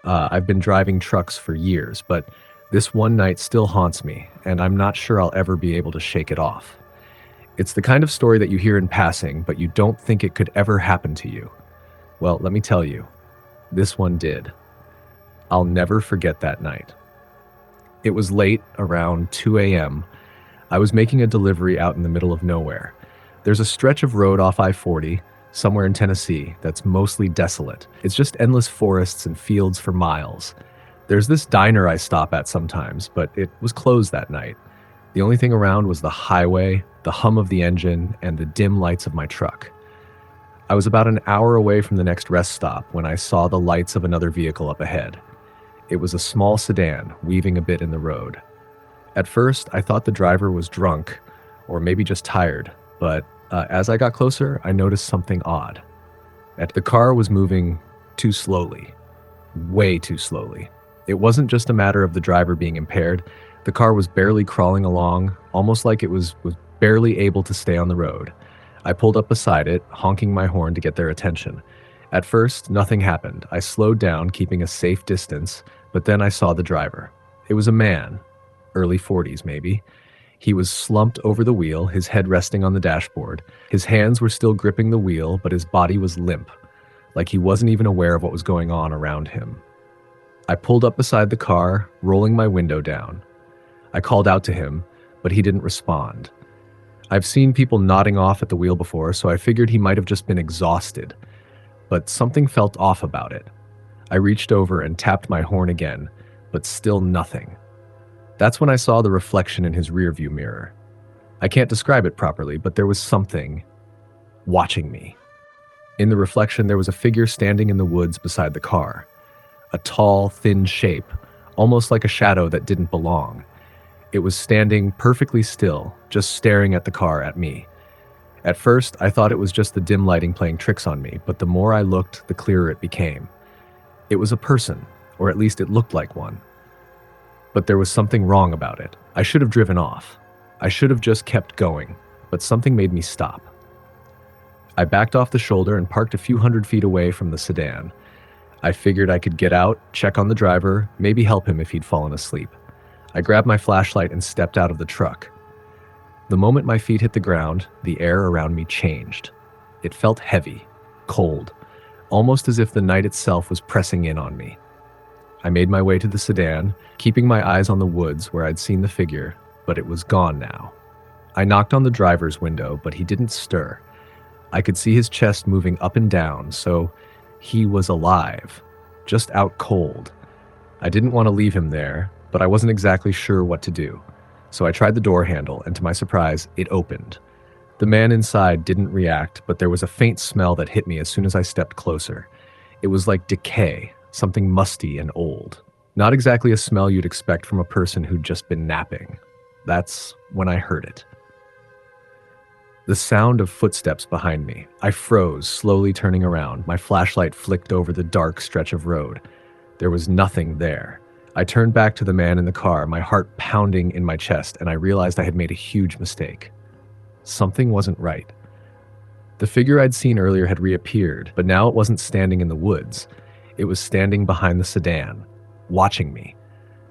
I've been driving trucks for years, but this one night still haunts me, and I'm not sure I'll ever be able to shake it off. It's the kind of story that you hear in passing, but you don't think it could ever happen to you. Well, let me tell you, this one did. I'll never forget that night. It was late, around 2 a.m. I was making a delivery out in the middle of nowhere. There's a stretch of road off I-40, somewhere in Tennessee, that's mostly desolate. It's just endless forests and fields for miles. There's this diner I stop at sometimes, but it was closed that night. The only thing around was the highway, the hum of the engine, and the dim lights of my truck. I was about an hour away from the next rest stop when I saw the lights of another vehicle up ahead. It was a small sedan, weaving a bit in the road. At first, I thought the driver was drunk, or maybe just tired, but as I got closer, I noticed something odd. The car was moving too slowly, way too slowly. It wasn't just a matter of the driver being impaired. The car was barely crawling along, almost like it was barely able to stay on the road. I pulled up beside it, honking my horn to get their attention. At first, nothing happened. I slowed down, keeping a safe distance, but then I saw the driver. It was a man, early 40s maybe. He was slumped over the wheel, his head resting on the dashboard. His hands were still gripping the wheel, but his body was limp, like he wasn't even aware of what was going on around him. I pulled up beside the car, rolling my window down. I called out to him, but he didn't respond. I've seen people nodding off at the wheel before, so I figured he might have just been exhausted. But something felt off about it. I reached over and tapped my horn again, but still nothing. That's when I saw the reflection in his rearview mirror. I can't describe it properly, but there was something watching me. In the reflection, there was a figure standing in the woods beside the car. A tall, thin shape, almost like a shadow that didn't belong. It was standing perfectly still, just staring at the car, at me. At first, I thought it was just the dim lighting playing tricks on me, but the more I looked, the clearer it became. It was a person, or at least it looked like one. But there was something wrong about it. I should have driven off. I should have just kept going, but something made me stop. I backed off the shoulder and parked a few hundred feet away from the sedan. I figured I could get out, check on the driver, maybe help him if he'd fallen asleep. I grabbed my flashlight and stepped out of the truck. The moment my feet hit the ground, the air around me changed. It felt heavy, cold, almost as if the night itself was pressing in on me. I made my way to the sedan, keeping my eyes on the woods where I'd seen the figure, but it was gone now. I knocked on the driver's window, but he didn't stir. I could see his chest moving up and down, so he was alive, just out cold. I didn't want to leave him there, but I wasn't exactly sure what to do. So I tried the door handle, and to my surprise, it opened. The man inside didn't react, but there was a faint smell that hit me as soon as I stepped closer. It was like decay, something musty and old. Not exactly a smell you'd expect from a person who'd just been napping. That's when I heard it. The sound of footsteps behind me. I froze, slowly turning around. My flashlight flicked over the dark stretch of road. There was nothing there. I turned back to the man in the car, my heart pounding in my chest, and I realized I had made a huge mistake. Something wasn't right. The figure I'd seen earlier had reappeared, but now it wasn't standing in the woods. It was standing behind the sedan, watching me.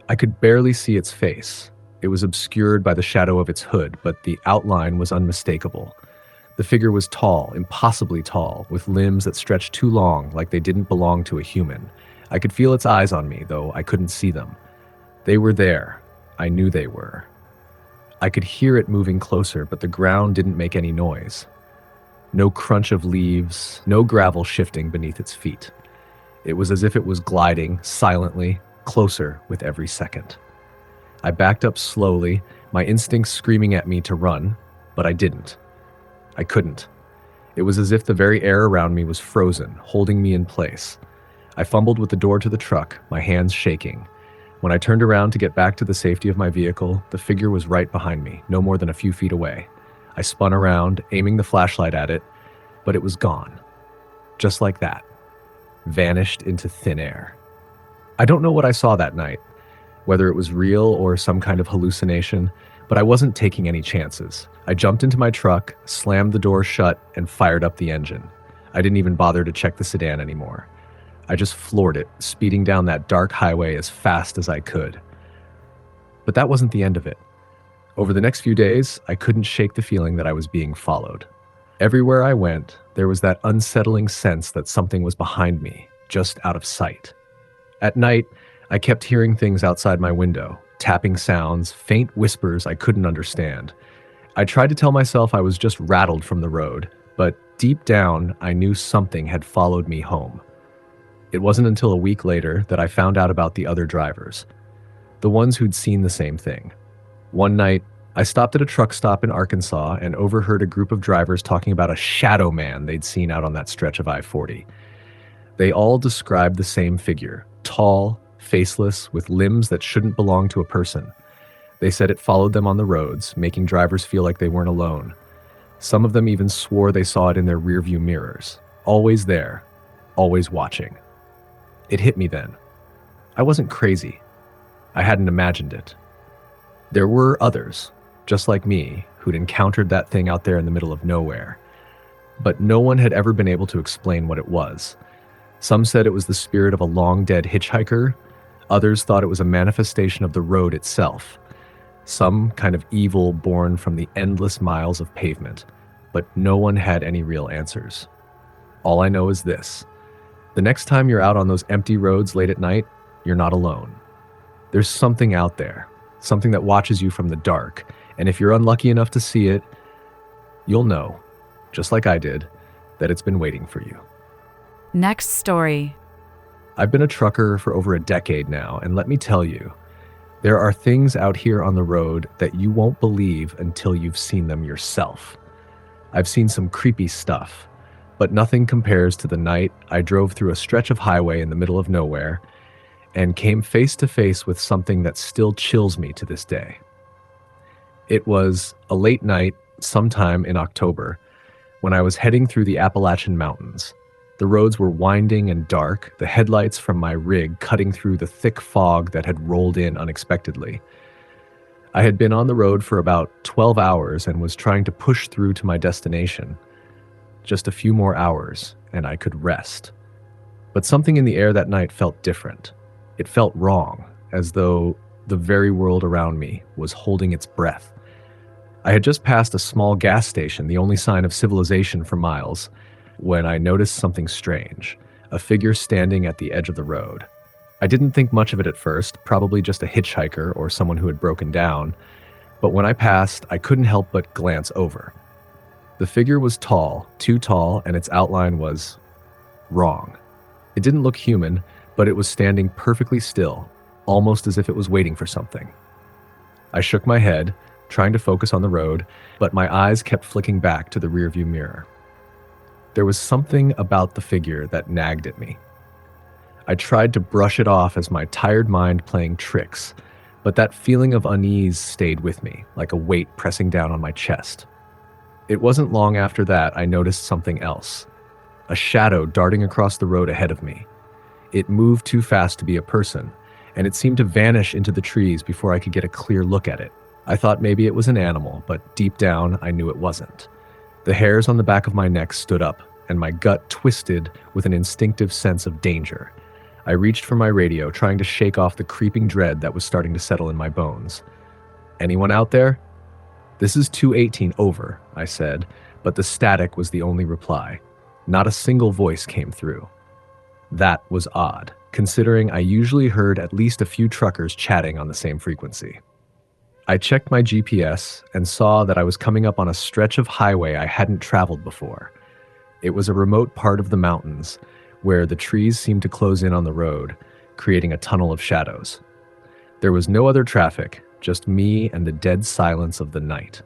I could barely see its face. It was obscured by the shadow of its hood, but the outline was unmistakable. The figure was tall, impossibly tall, with limbs that stretched too long, like they didn't belong to a human. I could feel its eyes on me, though I couldn't see them. They were there. I knew they were. I could hear it moving closer, but the ground didn't make any noise. No crunch of leaves, no gravel shifting beneath its feet. It was as if it was gliding, silently, closer with every second. I backed up slowly, my instincts screaming at me to run, but I didn't. I couldn't. It was as if the very air around me was frozen, holding me in place. I fumbled with the door to the truck, my hands shaking. When I turned around to get back to the safety of my vehicle, the figure was right behind me, no more than a few feet away. I spun around, aiming the flashlight at it, but it was gone. Just like that. Vanished into thin air. I don't know what I saw that night, whether it was real or some kind of hallucination, but I wasn't taking any chances. I jumped into my truck, slammed the door shut, and fired up the engine. I didn't even bother to check the sedan anymore. I just floored it, speeding down that dark highway as fast as I could. But that wasn't the end of it. Over the next few days, I couldn't shake the feeling that I was being followed. Everywhere I went, there was that unsettling sense that something was behind me, just out of sight. At night, I kept hearing things outside my window, tapping sounds, faint whispers I couldn't understand. I tried to tell myself I was just rattled from the road, but deep down, I knew something had followed me home. It wasn't until a week later that I found out about the other drivers, the ones who'd seen the same thing. One night, I stopped at a truck stop in Arkansas and overheard a group of drivers talking about a shadow man they'd seen out on that stretch of I-40. They all described the same figure, tall, faceless, with limbs that shouldn't belong to a person. They said it followed them on the roads, making drivers feel like they weren't alone. Some of them even swore they saw it in their rearview mirrors. Always there, always watching. It hit me then. I wasn't crazy. I hadn't imagined it. There were others, just like me, who'd encountered that thing out there in the middle of nowhere. But no one had ever been able to explain what it was. Some said it was the spirit of a long-dead hitchhiker. Others thought it was a manifestation of the road itself. Some kind of evil born from the endless miles of pavement. But no one had any real answers. All I know is this. The next time you're out on those empty roads late at night, you're not alone. There's something out there, something that watches you from the dark, and if you're unlucky enough to see it, you'll know, just like I did, that it's been waiting for you. Next story. I've been a trucker for over a decade now, and let me tell you, there are things out here on the road that you won't believe until you've seen them yourself. I've seen some creepy stuff, but nothing compares to the night I drove through a stretch of highway in the middle of nowhere and came face to face with something that still chills me to this day. It was a late night, sometime in October, when I was heading through the Appalachian Mountains. The roads were winding and dark, the headlights from my rig cutting through the thick fog that had rolled in unexpectedly. I had been on the road for about 12 hours and was trying to push through to my destination. Just a few more hours, and I could rest. But something in the air that night felt different. It felt wrong, as though the very world around me was holding its breath. I had just passed a small gas station, the only sign of civilization for miles, when I noticed something strange, a figure standing at the edge of the road. I didn't think much of it at first, probably just a hitchhiker or someone who had broken down, but when I passed, I couldn't help but glance over. The figure was tall, too tall, and its outline was wrong. It didn't look human, but it was standing perfectly still, almost as if it was waiting for something. I shook my head, trying to focus on the road, but my eyes kept flicking back to the rearview mirror. There was something about the figure that nagged at me. I tried to brush it off as my tired mind playing tricks, but that feeling of unease stayed with me, like a weight pressing down on my chest. It wasn't long after that I noticed something else. A shadow darting across the road ahead of me. It moved too fast to be a person, and it seemed to vanish into the trees before I could get a clear look at it. I thought maybe it was an animal, but deep down I knew it wasn't. The hairs on the back of my neck stood up, and my gut twisted with an instinctive sense of danger. I reached for my radio, trying to shake off the creeping dread that was starting to settle in my bones. "Anyone out there?" "This is 218 over," I said, but the static was the only reply. Not a single voice came through. That was odd, considering I usually heard at least a few truckers chatting on the same frequency. I checked my GPS and saw that I was coming up on a stretch of highway I hadn't traveled before. It was a remote part of the mountains where the trees seemed to close in on the road, creating a tunnel of shadows. There was no other traffic, just me and the dead silence of the night.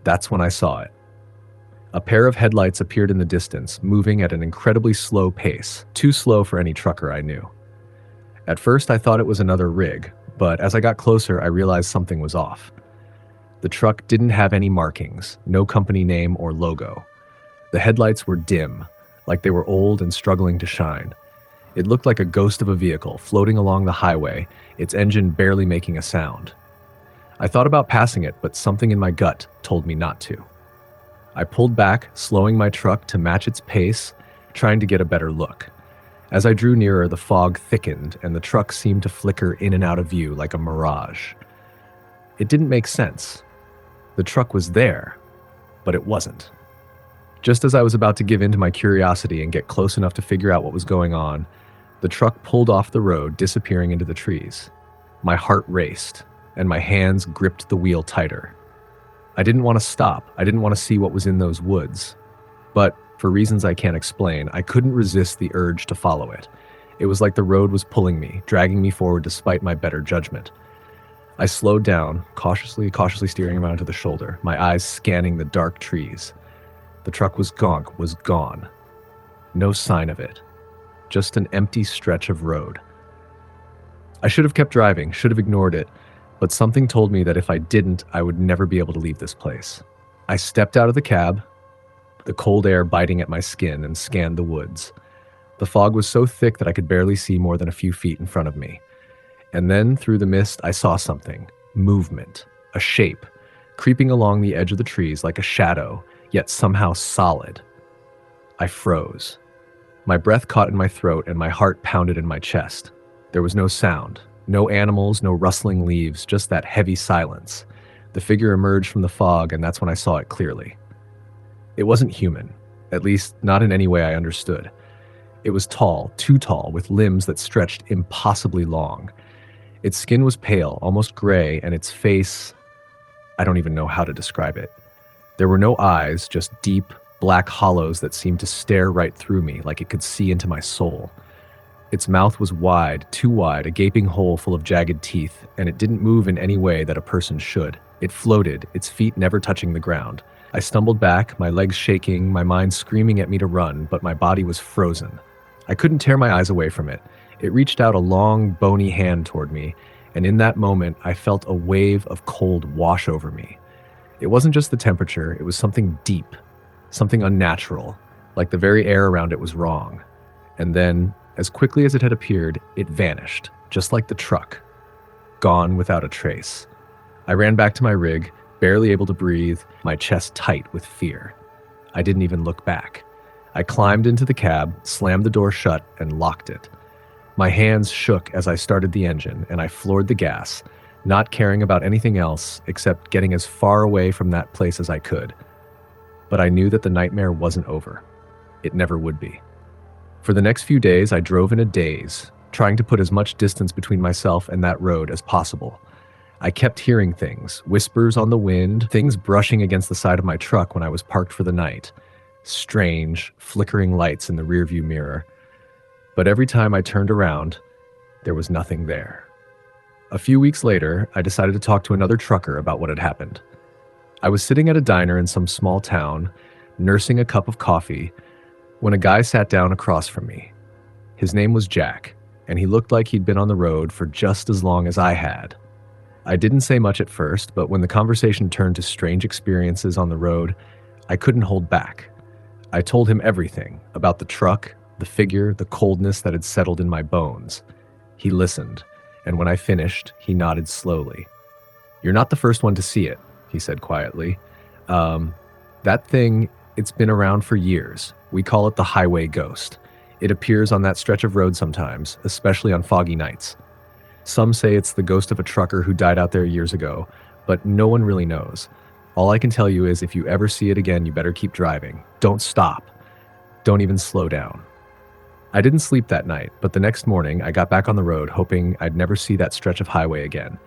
That's when I saw it. A pair of headlights appeared in the distance, moving at an incredibly slow pace, too slow for any trucker I knew. At first, I thought it was another rig, but as I got closer, I realized something was off. The truck didn't have any markings, no company name or logo. The headlights were dim, like they were old and struggling to shine. It looked like a ghost of a vehicle floating along the highway, its engine barely making a sound. I thought about passing it, but something in my gut told me not to. I pulled back, slowing my truck to match its pace, trying to get a better look. As I drew nearer, the fog thickened and the truck seemed to flicker in and out of view like a mirage. It didn't make sense. The truck was there, but it wasn't. Just as I was about to give in to my curiosity and get close enough to figure out what was going on, the truck pulled off the road, disappearing into the trees. My heart raced, and my hands gripped the wheel tighter. I didn't want to stop. I didn't want to see what was in those woods. But for reasons I can't explain, I couldn't resist the urge to follow it. It was like the road was pulling me, dragging me forward despite my better judgment. I slowed down, cautiously steering around to the shoulder, my eyes scanning the dark trees. The truck was gone. No sign of it. Just an empty stretch of road. I should have kept driving, should have ignored it, but something told me that if I didn't, I would never be able to leave this place. I stepped out of the cab, the cold air biting at my skin, and scanned the woods. The fog was so thick that I could barely see more than a few feet in front of me. And then, through the mist, I saw something. Movement. A shape. Creeping along the edge of the trees like a shadow, yet somehow solid. I froze. My breath caught in my throat and my heart pounded in my chest. There was no sound. No animals, no rustling leaves, just that heavy silence. The figure emerged from the fog, and that's when I saw it clearly. It wasn't human, at least not in any way I understood. It was tall, too tall, with limbs that stretched impossibly long. Its skin was pale, almost gray, and its face, I don't even know how to describe it. There were no eyes, just deep, black hollows that seemed to stare right through me, like it could see into my soul. Its mouth was wide, too wide, a gaping hole full of jagged teeth, and it didn't move in any way that a person should. It floated, its feet never touching the ground. I stumbled back, my legs shaking, my mind screaming at me to run, but my body was frozen. I couldn't tear my eyes away from it. It reached out a long, bony hand toward me, and in that moment, I felt a wave of cold wash over me. It wasn't just the temperature, it was something deep, something unnatural, like the very air around it was wrong. And then, as quickly as it had appeared, it vanished, just like the truck. Gone without a trace. I ran back to my rig, barely able to breathe, my chest tight with fear. I didn't even look back. I climbed into the cab, slammed the door shut, and locked it. My hands shook as I started the engine, and I floored the gas, not caring about anything else except getting as far away from that place as I could. But I knew that the nightmare wasn't over. It never would be. For the next few days, I drove in a daze, trying to put as much distance between myself and that road as possible. I kept hearing things, whispers on the wind, things brushing against the side of my truck when I was parked for the night. Strange, flickering lights in the rearview mirror. But every time I turned around, there was nothing there. A few weeks later, I decided to talk to another trucker about what had happened. I was sitting at a diner in some small town, nursing a cup of coffee, when a guy sat down across from me. His name was Jack, and he looked like he'd been on the road for just as long as I had. I didn't say much at first, but when the conversation turned to strange experiences on the road, I couldn't hold back. I told him everything about the truck, the figure, the coldness that had settled in my bones. He listened, and when I finished, he nodded slowly. "You're not the first one to see it," he said quietly. That thing, it's been around for years. We call it the highway ghost. It appears on that stretch of road sometimes, especially on foggy nights. Some say it's the ghost of a trucker who died out there years ago, but no one really knows. All I can tell you is if you ever see it again, you better keep driving. Don't stop. Don't even slow down. I didn't sleep that night, but the next morning I got back on the road hoping I'd never see that stretch of highway again.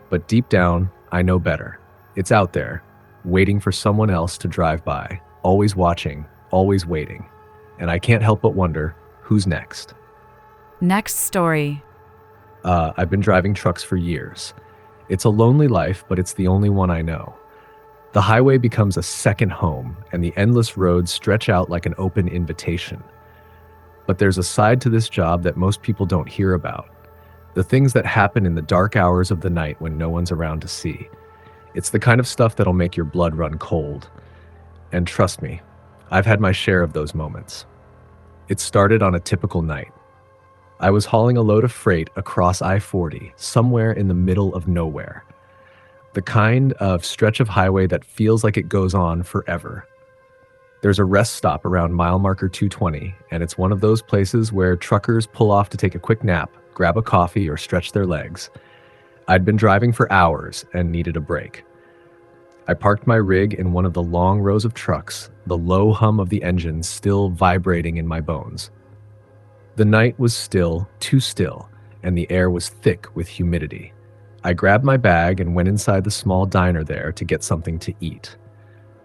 But deep down, I know better. It's out there, waiting for someone else to drive by, always watching, always waiting. And I can't help but wonder, who's next? Next story. I've been driving trucks for years. It's a lonely life, but it's the only one I know. The highway becomes a second home, and the endless roads stretch out like an open invitation. But there's a side to this job that most people don't hear about. The things that happen in the dark hours of the night when no one's around to see. It's the kind of stuff that'll make your blood run cold. And trust me, I've had my share of those moments. It started on a typical night. I was hauling a load of freight across I-40, somewhere in the middle of nowhere. The kind of stretch of highway that feels like it goes on forever. There's a rest stop around mile marker 220, and it's one of those places where truckers pull off to take a quick nap, grab a coffee, or stretch their legs. I'd been driving for hours and needed a break. I parked my rig in one of the long rows of trucks, the low hum of the engine still vibrating in my bones. The night was still, too still, and the air was thick with humidity. I grabbed my bag and went inside the small diner there to get something to eat.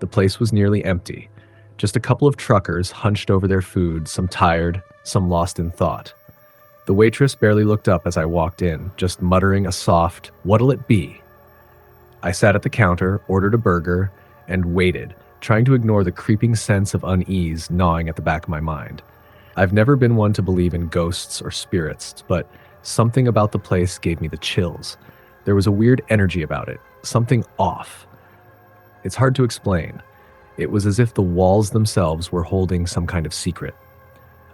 The place was nearly empty. Just a couple of truckers hunched over their food, some tired, some lost in thought. The waitress barely looked up as I walked in, just muttering a soft, "What'll it be?" I sat at the counter, ordered a burger, and waited, trying to ignore the creeping sense of unease gnawing at the back of my mind. I've never been one to believe in ghosts or spirits, but something about the place gave me the chills. There was a weird energy about it, something off. It's hard to explain. It was as if the walls themselves were holding some kind of secret.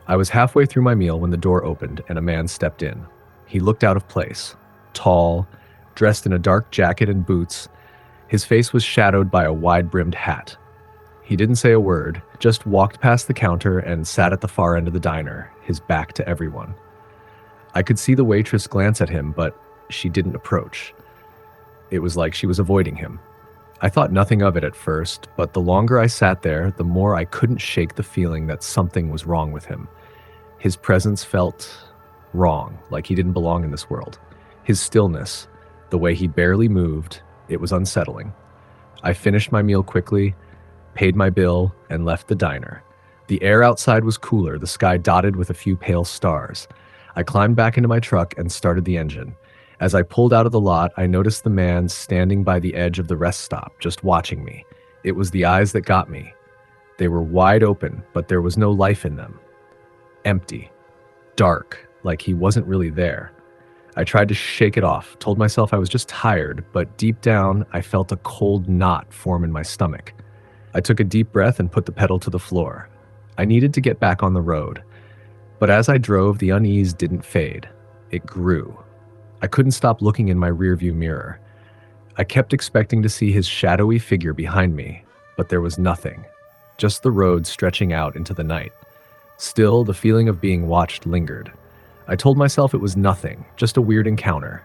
I was halfway through my meal when the door opened and a man stepped in. He looked out of place, tall, dressed in a dark jacket and boots. His face was shadowed by a wide-brimmed hat. He didn't say a word, just walked past the counter and sat at the far end of the diner, his back to everyone. I could see the waitress glance at him, but she didn't approach. It was like she was avoiding him. I thought nothing of it at first, but the longer I sat there, the more I couldn't shake the feeling that something was wrong with him. His presence felt wrong, like he didn't belong in this world. His stillness, the way he barely moved, it was unsettling. I finished my meal quickly, paid my bill, and left the diner. The air outside was cooler, the sky dotted with a few pale stars. I climbed back into my truck and started the engine. As I pulled out of the lot, I noticed the man standing by the edge of the rest stop, just watching me. It was the eyes that got me. They were wide open, but there was no life in them. Empty. Dark, like he wasn't really there. I tried to shake it off, told myself I was just tired, but deep down, I felt a cold knot form in my stomach. I took a deep breath and put the pedal to the floor. I needed to get back on the road. But as I drove, the unease didn't fade. It grew. I couldn't stop looking in my rearview mirror. I kept expecting to see his shadowy figure behind me, but there was nothing. Just the road stretching out into the night. Still, the feeling of being watched lingered. I told myself it was nothing, just a weird encounter.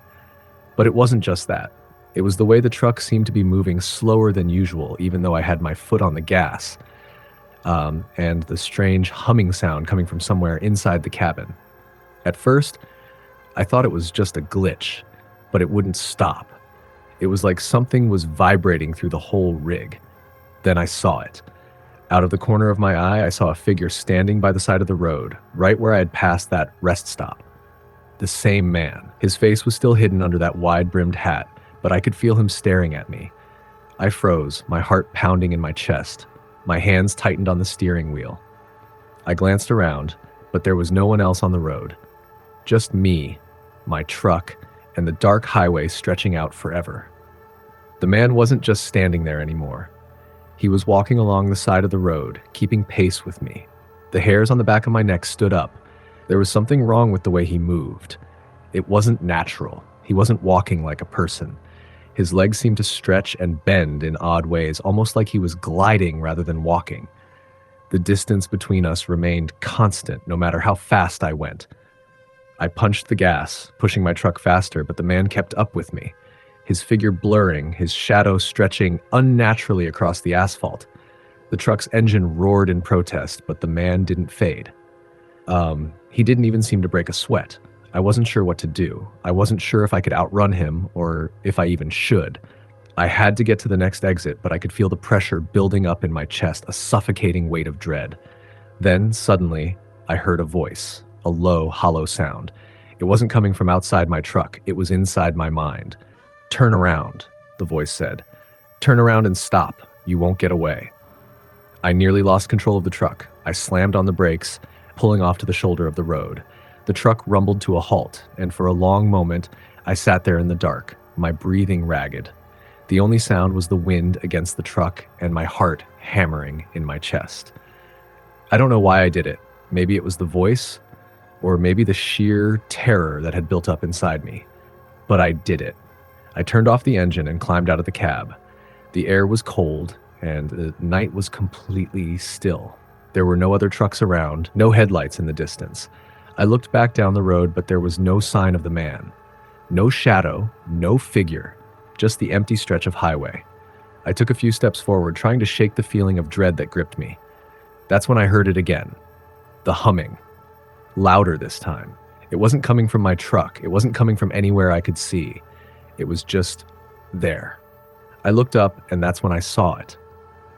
But it wasn't just that. It was the way the truck seemed to be moving slower than usual, even though I had my foot on the gas, and the strange humming sound coming from somewhere inside the cabin. At first, I thought it was just a glitch, but it wouldn't stop. It was like something was vibrating through the whole rig. Then I saw it. Out of the corner of my eye, I saw a figure standing by the side of the road, right where I had passed that rest stop. The same man. His face was still hidden under that wide-brimmed hat, but I could feel him staring at me. I froze, my heart pounding in my chest. My hands tightened on the steering wheel. I glanced around, but there was no one else on the road. Just me, my truck, and the dark highway stretching out forever. The man wasn't just standing there anymore. He was walking along the side of the road, keeping pace with me. The hairs on the back of my neck stood up. There was something wrong with the way he moved. It wasn't natural. He wasn't walking like a person. His legs seemed to stretch and bend in odd ways, almost like he was gliding rather than walking. The distance between us remained constant, no matter how fast I went. I punched the gas, pushing my truck faster, but the man kept up with me, his figure blurring, his shadow stretching unnaturally across the asphalt. The truck's engine roared in protest, but the man didn't fade. He didn't even seem to break a sweat. I wasn't sure what to do. I wasn't sure if I could outrun him, or if I even should. I had to get to the next exit, but I could feel the pressure building up in my chest, a suffocating weight of dread. Then, suddenly, I heard a voice. A low, hollow sound. It wasn't coming from outside my truck. It was inside my mind. "Turn around," the voice said. "Turn around and stop. You won't get away." I nearly lost control of the truck. I slammed on the brakes, pulling off to the shoulder of the road. The truck rumbled to a halt, and for a long moment, I sat there in the dark, my breathing ragged. The only sound was the wind against the truck and my heart hammering in my chest. I don't know why I did it. Maybe it was the voice, or maybe the sheer terror that had built up inside me. But I did it. I turned off the engine and climbed out of the cab. The air was cold, and the night was completely still. There were no other trucks around, no headlights in the distance. I looked back down the road, but there was no sign of the man. No shadow, no figure, just the empty stretch of highway. I took a few steps forward, trying to shake the feeling of dread that gripped me. That's when I heard it again. The humming. Louder this time. It wasn't coming from my truck. It wasn't coming from anywhere I could see. It was just there. I looked up, and that's when I saw it.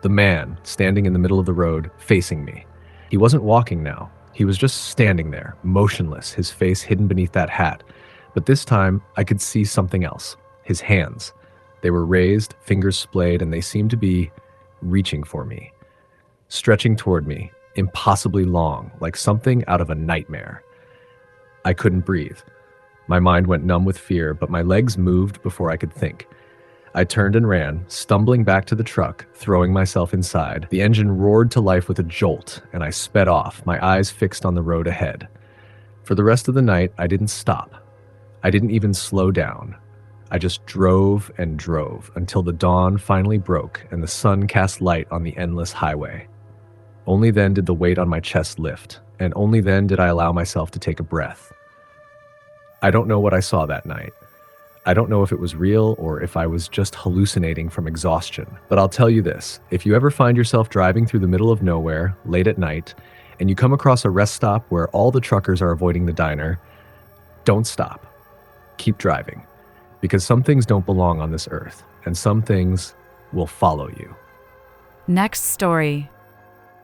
The man, standing in the middle of the road, facing me. He wasn't walking now. He was just standing there, motionless, his face hidden beneath that hat. But this time, I could see something else. His hands. They were raised, fingers splayed, and they seemed to be reaching for me. Stretching toward me, impossibly long, like something out of a nightmare. I couldn't breathe. My mind went numb with fear, but my legs moved before I could think. I turned and ran, stumbling back to the truck, throwing myself inside. The engine roared to life with a jolt, and I sped off, my eyes fixed on the road ahead. For the rest of the night, I didn't stop. I didn't even slow down. I just drove and drove until the dawn finally broke and the sun cast light on the endless highway. Only then did the weight on my chest lift, and only then did I allow myself to take a breath. I don't know what I saw that night. I don't know if it was real or if I was just hallucinating from exhaustion, but I'll tell you this. If you ever find yourself driving through the middle of nowhere, late at night, and you come across a rest stop where all the truckers are avoiding the diner, don't stop. Keep driving. Because some things don't belong on this earth, and some things will follow you. Next story.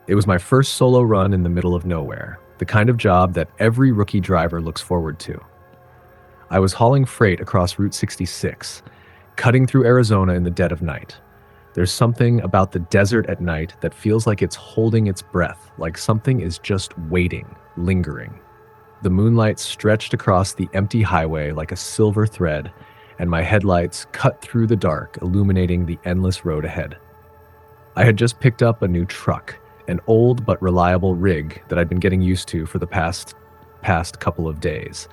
It was my first solo run in the middle of nowhere, the kind of job that every rookie driver looks forward to. I was hauling freight across Route 66, cutting through Arizona in the dead of night. There's something about the desert at night that feels like it's holding its breath, like something is just waiting, lingering. The moonlight stretched across the empty highway like a silver thread, and my headlights cut through the dark, illuminating the endless road ahead. I had just picked up a new truck, an old but reliable rig that I'd been getting used to for the past couple of days.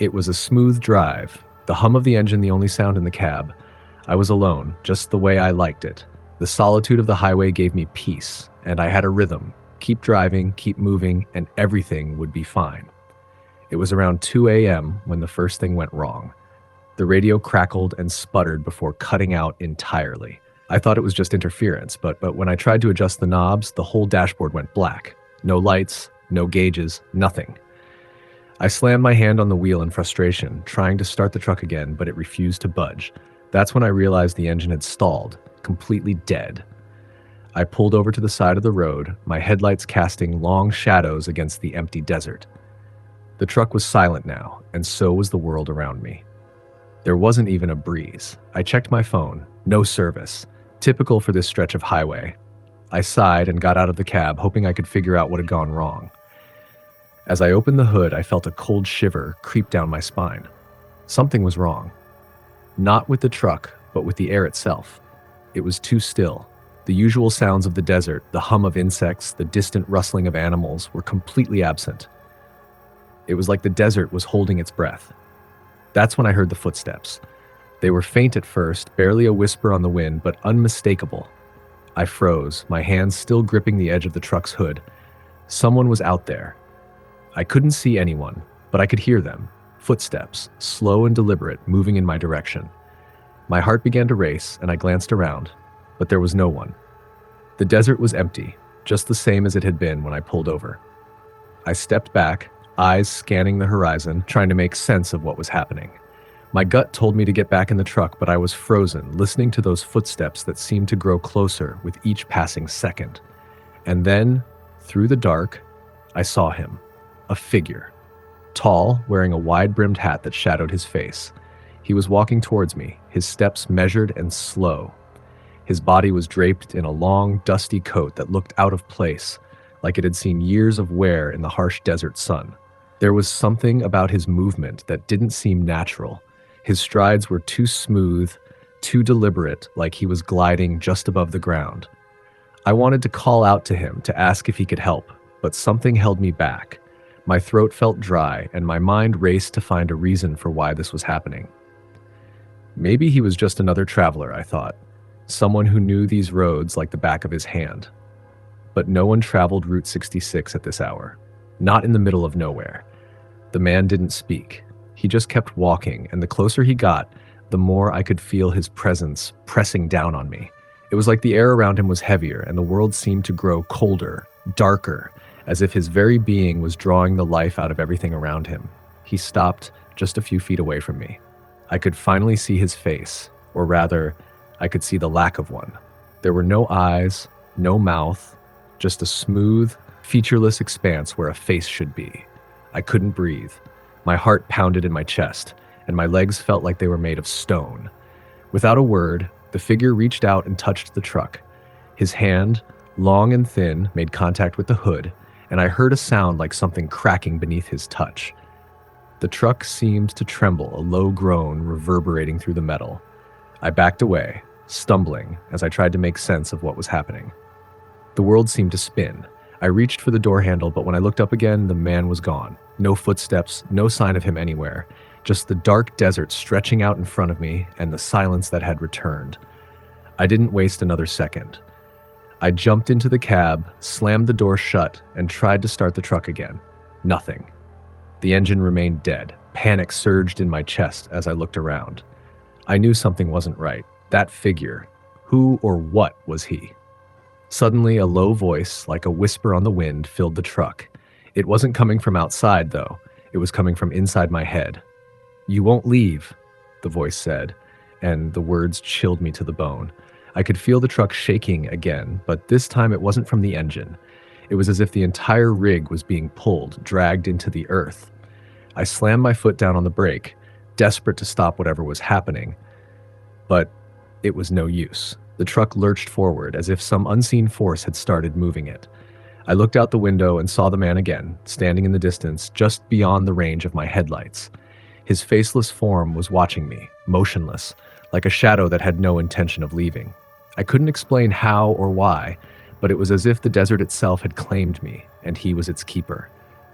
It was a smooth drive, the hum of the engine the only sound in the cab. I was alone, just the way I liked it. The solitude of the highway gave me peace, and I had a rhythm. Keep driving, keep moving, and everything would be fine. It was around 2 a.m. when the first thing went wrong. The radio crackled and sputtered before cutting out entirely. I thought it was just interference, but when I tried to adjust the knobs, the whole dashboard went black. No lights, no gauges, nothing. I slammed my hand on the wheel in frustration, trying to start the truck again, but it refused to budge. That's when I realized the engine had stalled, completely dead. I pulled over to the side of the road, my headlights casting long shadows against the empty desert. The truck was silent now, and so was the world around me. There wasn't even a breeze. I checked my phone. No service. Typical for this stretch of highway. I sighed and got out of the cab, hoping I could figure out what had gone wrong. As I opened the hood, I felt a cold shiver creep down my spine. Something was wrong. Not with the truck, but with the air itself. It was too still. The usual sounds of the desert, the hum of insects, the distant rustling of animals, were completely absent. It was like the desert was holding its breath. That's when I heard the footsteps. They were faint at first, barely a whisper on the wind, but unmistakable. I froze, my hands still gripping the edge of the truck's hood. Someone was out there. I couldn't see anyone, but I could hear them. Footsteps, slow and deliberate, moving in my direction. My heart began to race, and I glanced around, but there was no one. The desert was empty, just the same as it had been when I pulled over. I stepped back, eyes scanning the horizon, trying to make sense of what was happening. My gut told me to get back in the truck, but I was frozen, listening to those footsteps that seemed to grow closer with each passing second. And then, through the dark, I saw him. A figure. Tall, wearing a wide-brimmed hat that shadowed his face. He was walking towards me, his steps measured and slow. His body was draped in a long, dusty coat that looked out of place, like it had seen years of wear in the harsh desert sun. There was something about his movement that didn't seem natural. His strides were too smooth, too deliberate, like he was gliding just above the ground. I wanted to call out to him to ask if he could help, but something held me back. My throat felt dry, and my mind raced to find a reason for why this was happening. Maybe he was just another traveler, I thought. someone who knew these roads like the back of his hand. But no one traveled Route 66 at this hour, not in the middle of nowhere. The man didn't speak. He just kept walking, and the closer he got, the more I could feel his presence pressing down on me. It was like the air around him was heavier, and the world seemed to grow colder, darker, as if his very being was drawing the life out of everything around him. He stopped just a few feet away from me. I could finally see his face, or rather, I could see the lack of one. There were no eyes, no mouth, just a smooth, featureless expanse where a face should be. I couldn't breathe. My heart pounded in my chest, and my legs felt like they were made of stone. Without a word, the figure reached out and touched the truck. His hand, long and thin, made contact with the hood, and I heard a sound like something cracking beneath his touch. The truck seemed to tremble, a low groan reverberating through the metal. I backed away, stumbling as I tried to make sense of what was happening. The world seemed to spin. I reached for the door handle, but when I looked up again, the man was gone. No footsteps, no sign of him anywhere. Just the dark desert stretching out in front of me and the silence that had returned. I didn't waste another second. I jumped into the cab, slammed the door shut, and tried to start the truck again. Nothing. The engine remained dead. Panic surged in my chest as I looked around. I knew something wasn't right. That figure. Who or what was he? Suddenly, a low voice, like a whisper on the wind, filled the truck. It wasn't coming from outside, though. It was coming from inside my head. "You won't leave," the voice said, and the words chilled me to the bone. I could feel the truck shaking again, but this time it wasn't from the engine. It was as if the entire rig was being pulled, dragged into the earth. I slammed my foot down on the brake, desperate to stop whatever was happening. But it was no use. The truck lurched forward as if some unseen force had started moving it. I looked out the window and saw the man again, standing in the distance, just beyond the range of my headlights. His faceless form was watching me, motionless, like a shadow that had no intention of leaving. I couldn't explain how or why, but it was as if the desert itself had claimed me, and he was its keeper.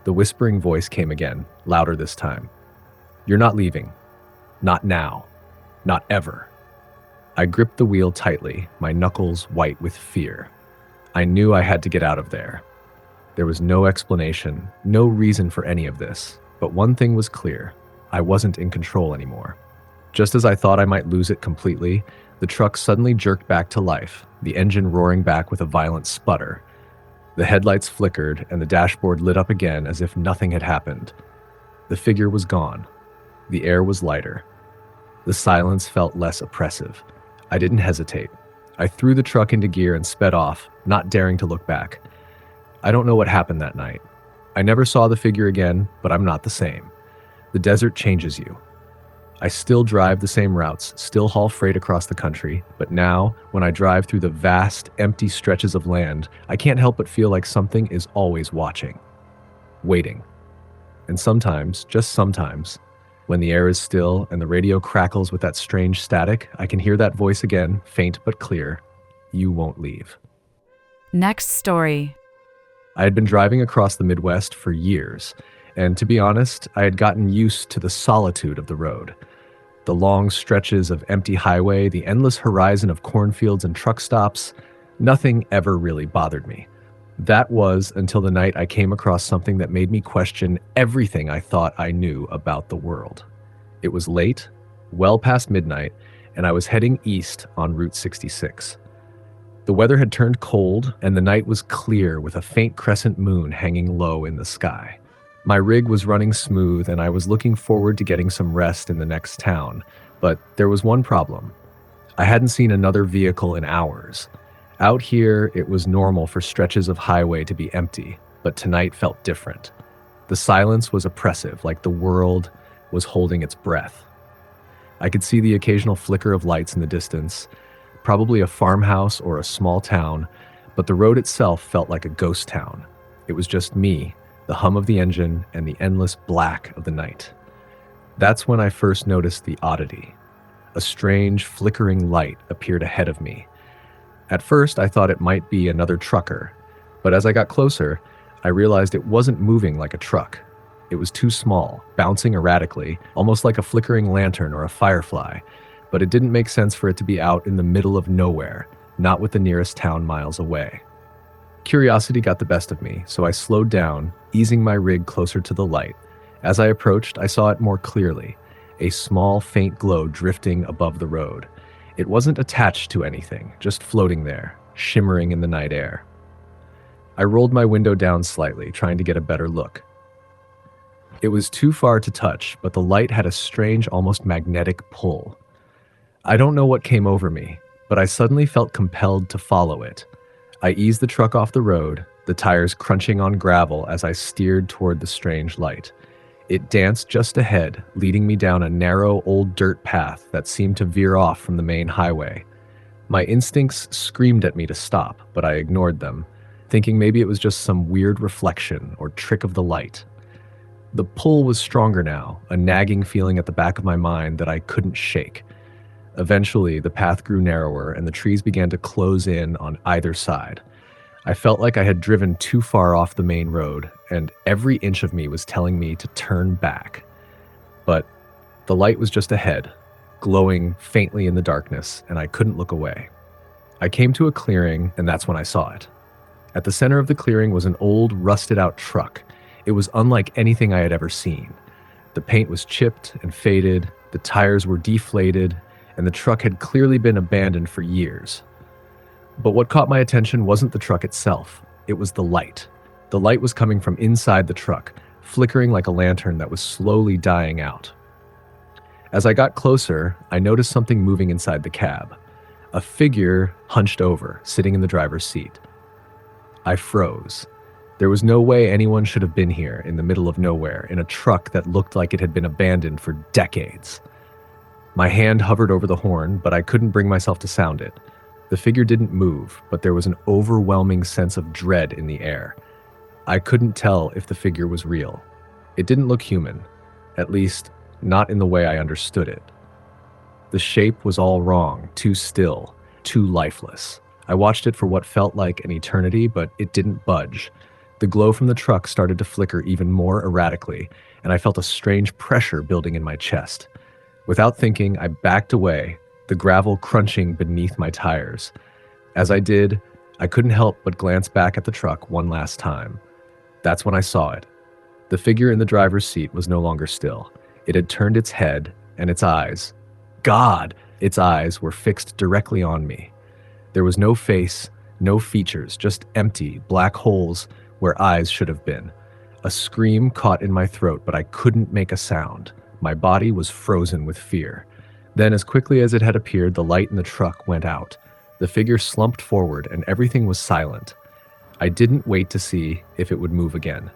The whispering voice came again, louder this time. "You're not leaving. Not now. Not ever." I gripped the wheel tightly, my knuckles white with fear. I knew I had to get out of there. There was no explanation, no reason for any of this, but one thing was clear. I wasn't in control anymore. Just as I thought I might lose it completely, the truck suddenly jerked back to life, the engine roaring back with a violent sputter. The headlights flickered, and the dashboard lit up again as if nothing had happened. The figure was gone. The air was lighter. The silence felt less oppressive. I didn't hesitate. I threw the truck into gear and sped off, not daring to look back. I don't know what happened that night. I never saw the figure again, but I'm not the same. The desert changes you. I still drive the same routes, still haul freight across the country, but now, when I drive through the vast, empty stretches of land, I can't help but feel like something is always watching, waiting. And sometimes, just sometimes, when the air is still and the radio crackles with that strange static, I can hear that voice again, faint but clear. "You won't leave." Next story. I had been driving across the Midwest for years, and to be honest, I had gotten used to the solitude of the road. The long stretches of empty highway, the endless horizon of cornfields and truck stops, nothing ever really bothered me. That was until the night I came across something that made me question everything I thought I knew about the world. It was late, well past midnight, and I was heading east on Route 66. The weather had turned cold, and the night was clear with a faint crescent moon hanging low in the sky. My rig was running smooth, and I was looking forward to getting some rest in the next town, but there was one problem. I hadn't seen another vehicle in hours. Out here, it was normal for stretches of highway to be empty, but tonight felt different. The silence was oppressive, like the world was holding its breath. I could see the occasional flicker of lights in the distance, probably a farmhouse or a small town, but the road itself felt like a ghost town. It was just me, the hum of the engine, and the endless black of the night. That's when I first noticed the oddity. A strange, flickering light appeared ahead of me. At first, I thought it might be another trucker, but as I got closer, I realized it wasn't moving like a truck. It was too small, bouncing erratically, almost like a flickering lantern or a firefly, but it didn't make sense for it to be out in the middle of nowhere, not with the nearest town miles away. Curiosity got the best of me, so I slowed down, easing my rig closer to the light. As I approached, I saw it more clearly, a small, faint glow drifting above the road. It wasn't attached to anything, just floating there, shimmering in the night air. I rolled my window down slightly, trying to get a better look. It was too far to touch, but the light had a strange, almost magnetic pull. I don't know what came over me, but I suddenly felt compelled to follow it. I eased the truck off the road, the tires crunching on gravel as I steered toward the strange light. It danced just ahead, leading me down a narrow, old dirt path that seemed to veer off from the main highway. My instincts screamed at me to stop, but I ignored them, thinking maybe it was just some weird reflection or trick of the light. The pull was stronger now, a nagging feeling at the back of my mind that I couldn't shake. Eventually, the path grew narrower and the trees began to close in on either side. I felt like I had driven too far off the main road, and every inch of me was telling me to turn back. But the light was just ahead, glowing faintly in the darkness, and I couldn't look away. I came to a clearing, and that's when I saw it. At the center of the clearing was an old, rusted-out truck. It was unlike anything I had ever seen. The paint was chipped and faded, the tires were deflated, and the truck had clearly been abandoned for years. But what caught my attention wasn't the truck itself, it was the light. The light was coming from inside the truck, flickering like a lantern that was slowly dying out. As I got closer, I noticed something moving inside the cab. A figure hunched over, sitting in the driver's seat. I froze. There was no way anyone should have been here in the middle of nowhere in a truck that looked like it had been abandoned for decades. My hand hovered over the horn, but I couldn't bring myself to sound it. The figure didn't move, but there was an overwhelming sense of dread in the air. I couldn't tell if the figure was real. It didn't look human, at least not in the way I understood it. The shape was all wrong, too still, too lifeless. I watched it for what felt like an eternity, but it didn't budge. The glow from the truck started to flicker even more erratically, and I felt a strange pressure building in my chest. Without thinking, I backed away, the gravel crunching beneath my tires. As I did, I couldn't help but glance back at the truck one last time. That's when I saw it. The figure in the driver's seat was no longer still. It had turned its head, and its eyes, God, its eyes were fixed directly on me. There was no face, no features, just empty, black holes where eyes should have been. A scream caught in my throat, but I couldn't make a sound. My body was frozen with fear. Then, as quickly as it had appeared, the light in the truck went out. The figure slumped forward, and everything was silent. I didn't wait to see if it would move again.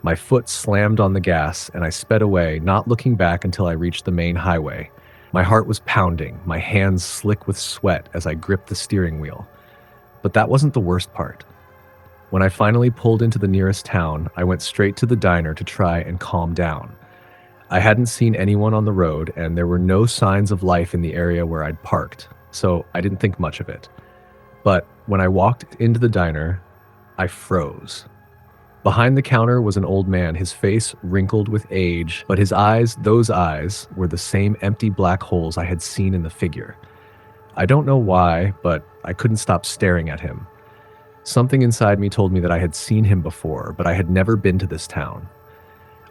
My foot slammed on the gas, and I sped away, not looking back until I reached the main highway. My heart was pounding, my hands slick with sweat as I gripped the steering wheel. But that wasn't the worst part. When I finally pulled into the nearest town, I went straight to the diner to try and calm down. I hadn't seen anyone on the road, and there were no signs of life in the area where I'd parked, so I didn't think much of it. But when I walked into the diner, I froze. Behind the counter was an old man, his face wrinkled with age, but his eyes, those eyes, were the same empty black holes I had seen in the figure. I don't know why, but I couldn't stop staring at him. Something inside me told me that I had seen him before, but I had never been to this town.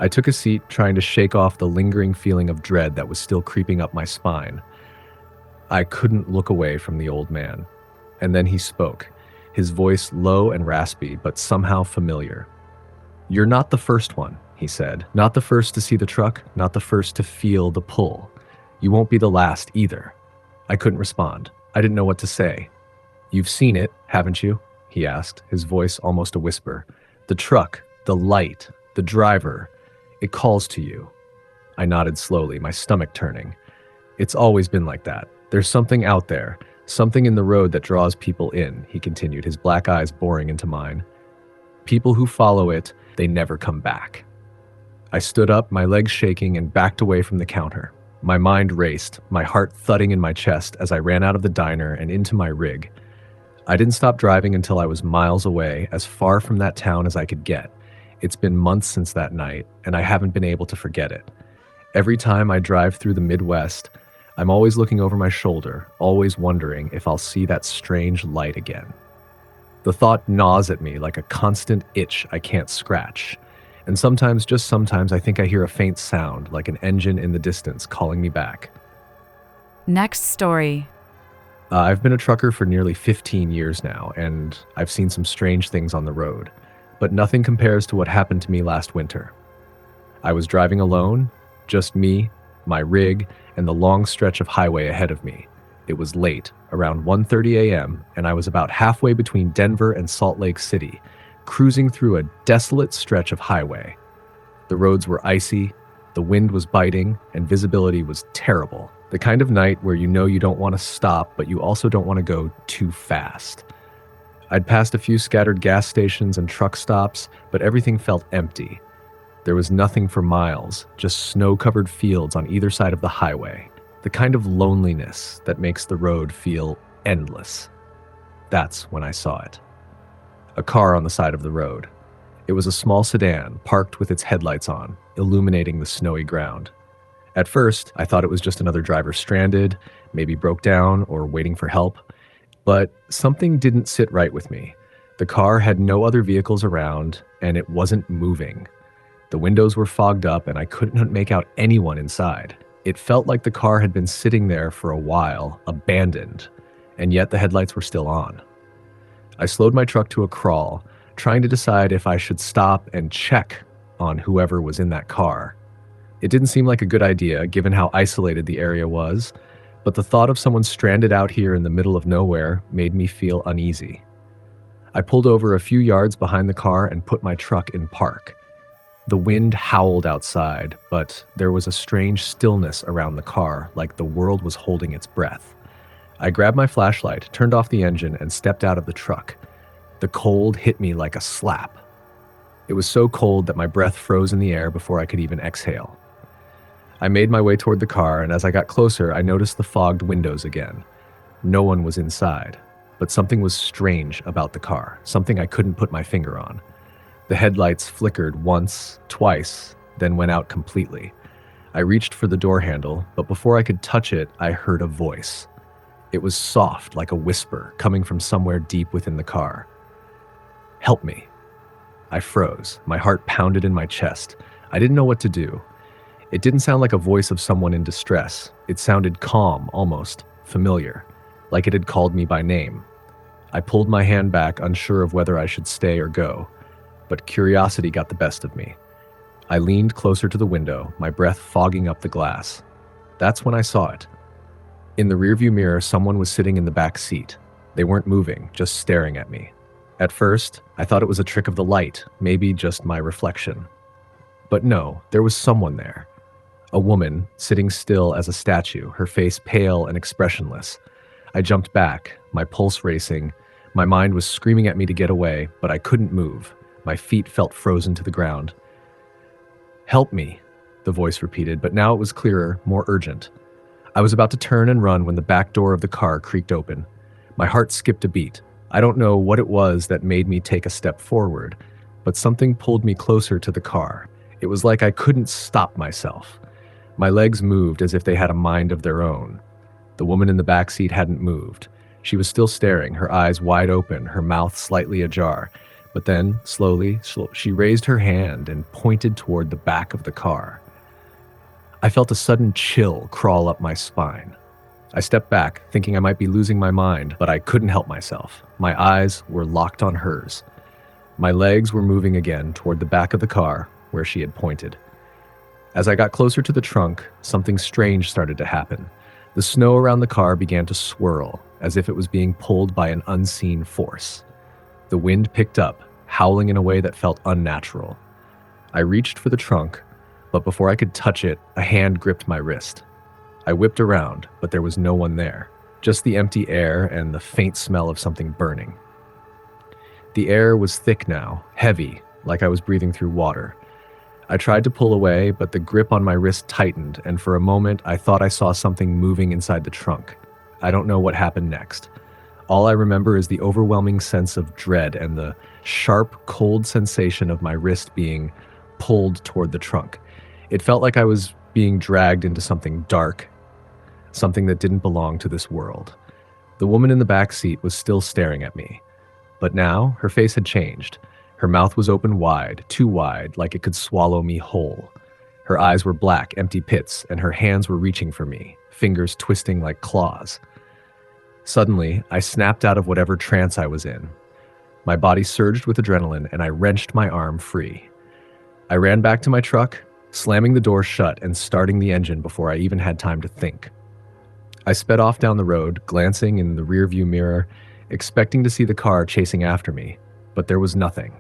I took a seat, trying to shake off the lingering feeling of dread that was still creeping up my spine. I couldn't look away from the old man. And then he spoke, his voice low and raspy, but somehow familiar. "You're not the first one," he said. "Not the first to see the truck, not the first to feel the pull. You won't be the last either." I couldn't respond. I didn't know what to say. "You've seen it, haven't you?" he asked, his voice almost a whisper. "The truck, the light, the driver. It calls to you." I nodded slowly, my stomach turning. "It's always been like that. There's something out there, something in the road that draws people in," he continued, his black eyes boring into mine. "People who follow it, they never come back." I stood up, my legs shaking, and backed away from the counter. My mind raced, my heart thudding in my chest as I ran out of the diner and into my rig. I didn't stop driving until I was miles away, as far from that town as I could get. It's been months since that night, and I haven't been able to forget it. Every time I drive through the Midwest, I'm always looking over my shoulder, always wondering if I'll see that strange light again. The thought gnaws at me like a constant itch I can't scratch. And sometimes, just sometimes, I think I hear a faint sound like an engine in the distance calling me back. Next story. I've been a trucker for nearly 15 years now, and I've seen some strange things on the road, but nothing compares to what happened to me last winter. I was driving alone, just me, my rig, and the long stretch of highway ahead of me. It was late, around 1:30 a.m., and I was about halfway between Denver and Salt Lake City, cruising through a desolate stretch of highway. The roads were icy, the wind was biting, and visibility was terrible. The kind of night where you know you don't want to stop, but you also don't want to go too fast. I'd passed a few scattered gas stations and truck stops, but everything felt empty. There was nothing for miles, just snow-covered fields on either side of the highway. The kind of loneliness that makes the road feel endless. That's when I saw it. A car on the side of the road. It was a small sedan parked with its headlights on, illuminating the snowy ground. At first, I thought it was just another driver stranded, maybe broke down or waiting for help. But something didn't sit right with me. The car had no other vehicles around, and it wasn't moving. The windows were fogged up, and I couldn't make out anyone inside. It felt like the car had been sitting there for a while, abandoned, and yet the headlights were still on. I slowed my truck to a crawl, trying to decide if I should stop and check on whoever was in that car. It didn't seem like a good idea, given how isolated the area was, but the thought of someone stranded out here in the middle of nowhere made me feel uneasy. I pulled over a few yards behind the car and put my truck in park. The wind howled outside, but there was a strange stillness around the car, like the world was holding its breath. I grabbed my flashlight, turned off the engine, and stepped out of the truck. The cold hit me like a slap. It was so cold that my breath froze in the air before I could even exhale. I made my way toward the car, and as I got closer, I noticed the fogged windows again. No one was inside, but something was strange about the car, something I couldn't put my finger on. The headlights flickered once, twice, then went out completely. I reached for the door handle, but before I could touch it, I heard a voice. It was soft, like a whisper, coming from somewhere deep within the car. "Help me." I froze. My heart pounded in my chest. I didn't know what to do. It didn't sound like a voice of someone in distress. It sounded calm, almost familiar, like it had called me by name. I pulled my hand back, unsure of whether I should stay or go, but curiosity got the best of me. I leaned closer to the window, my breath fogging up the glass. That's when I saw it. In the rearview mirror, someone was sitting in the back seat. They weren't moving, just staring at me. At first, I thought it was a trick of the light, maybe just my reflection. But no, there was someone there. A woman, sitting still as a statue, her face pale and expressionless. I jumped back, my pulse racing. My mind was screaming at me to get away, but I couldn't move. My feet felt frozen to the ground. "Help me," the voice repeated, but now it was clearer, more urgent. I was about to turn and run when the back door of the car creaked open. My heart skipped a beat. I don't know what it was that made me take a step forward, but something pulled me closer to the car. It was like I couldn't stop myself. My legs moved as if they had a mind of their own. The woman in the back seat hadn't moved. She was still staring, her eyes wide open, her mouth slightly ajar. But then, slowly, she raised her hand and pointed toward the back of the car. I felt a sudden chill crawl up my spine. I stepped back, thinking I might be losing my mind, but I couldn't help myself. My eyes were locked on hers. My legs were moving again toward the back of the car, where she had pointed. As I got closer to the trunk, something strange started to happen. The snow around the car began to swirl, as if it was being pulled by an unseen force. The wind picked up, howling in a way that felt unnatural. I reached for the trunk, but before I could touch it, a hand gripped my wrist. I whipped around, but there was no one there, just the empty air and the faint smell of something burning. The air was thick now, heavy, like I was breathing through water. I tried to pull away, but the grip on my wrist tightened, and for a moment I thought I saw something moving inside the trunk. I don't know what happened next. All I remember is the overwhelming sense of dread and the sharp, cold sensation of my wrist being pulled toward the trunk. It felt like I was being dragged into something dark. something that didn't belong to this world. The woman in the back seat was still staring at me, but now her face had changed. Her mouth was open wide, too wide, like it could swallow me whole. Her eyes were black, empty pits, and her hands were reaching for me, fingers twisting like claws. Suddenly, I snapped out of whatever trance I was in. My body surged with adrenaline, and I wrenched my arm free. I ran back to my truck, slamming the door shut and starting the engine before I even had time to think. I sped off down the road, glancing in the rearview mirror, expecting to see the car chasing after me, but there was nothing.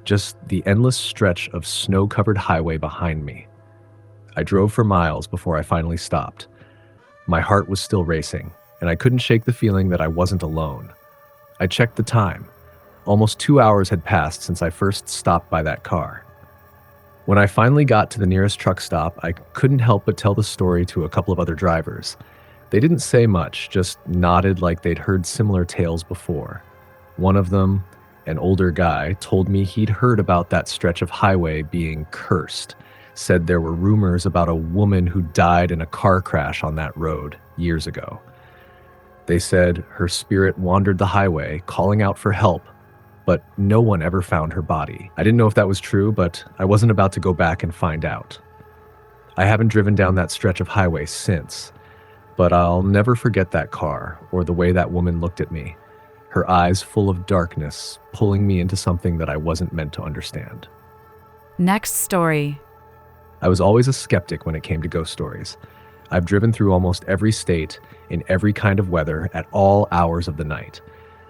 Just the endless stretch of snow-covered highway behind me. I drove for miles before I finally stopped. My heart was still racing, and I couldn't shake the feeling that I wasn't alone. I checked the time. Almost 2 hours had passed since I first stopped by that car. When I finally got to the nearest truck stop, I couldn't help but tell the story to a couple of other drivers. They didn't say much, just nodded like they'd heard similar tales before. One of them, an older guy, told me he'd heard about that stretch of highway being cursed, said there were rumors about a woman who died in a car crash on that road years ago. They said her spirit wandered the highway, calling out for help, but no one ever found her body. I didn't know if that was true, but I wasn't about to go back and find out. I haven't driven down that stretch of highway since, but I'll never forget that car or the way that woman looked at me, her eyes full of darkness, pulling me into something that I wasn't meant to understand. Next story. I was always a skeptic when it came to ghost stories. I've driven through almost every state, in every kind of weather, at all hours of the night.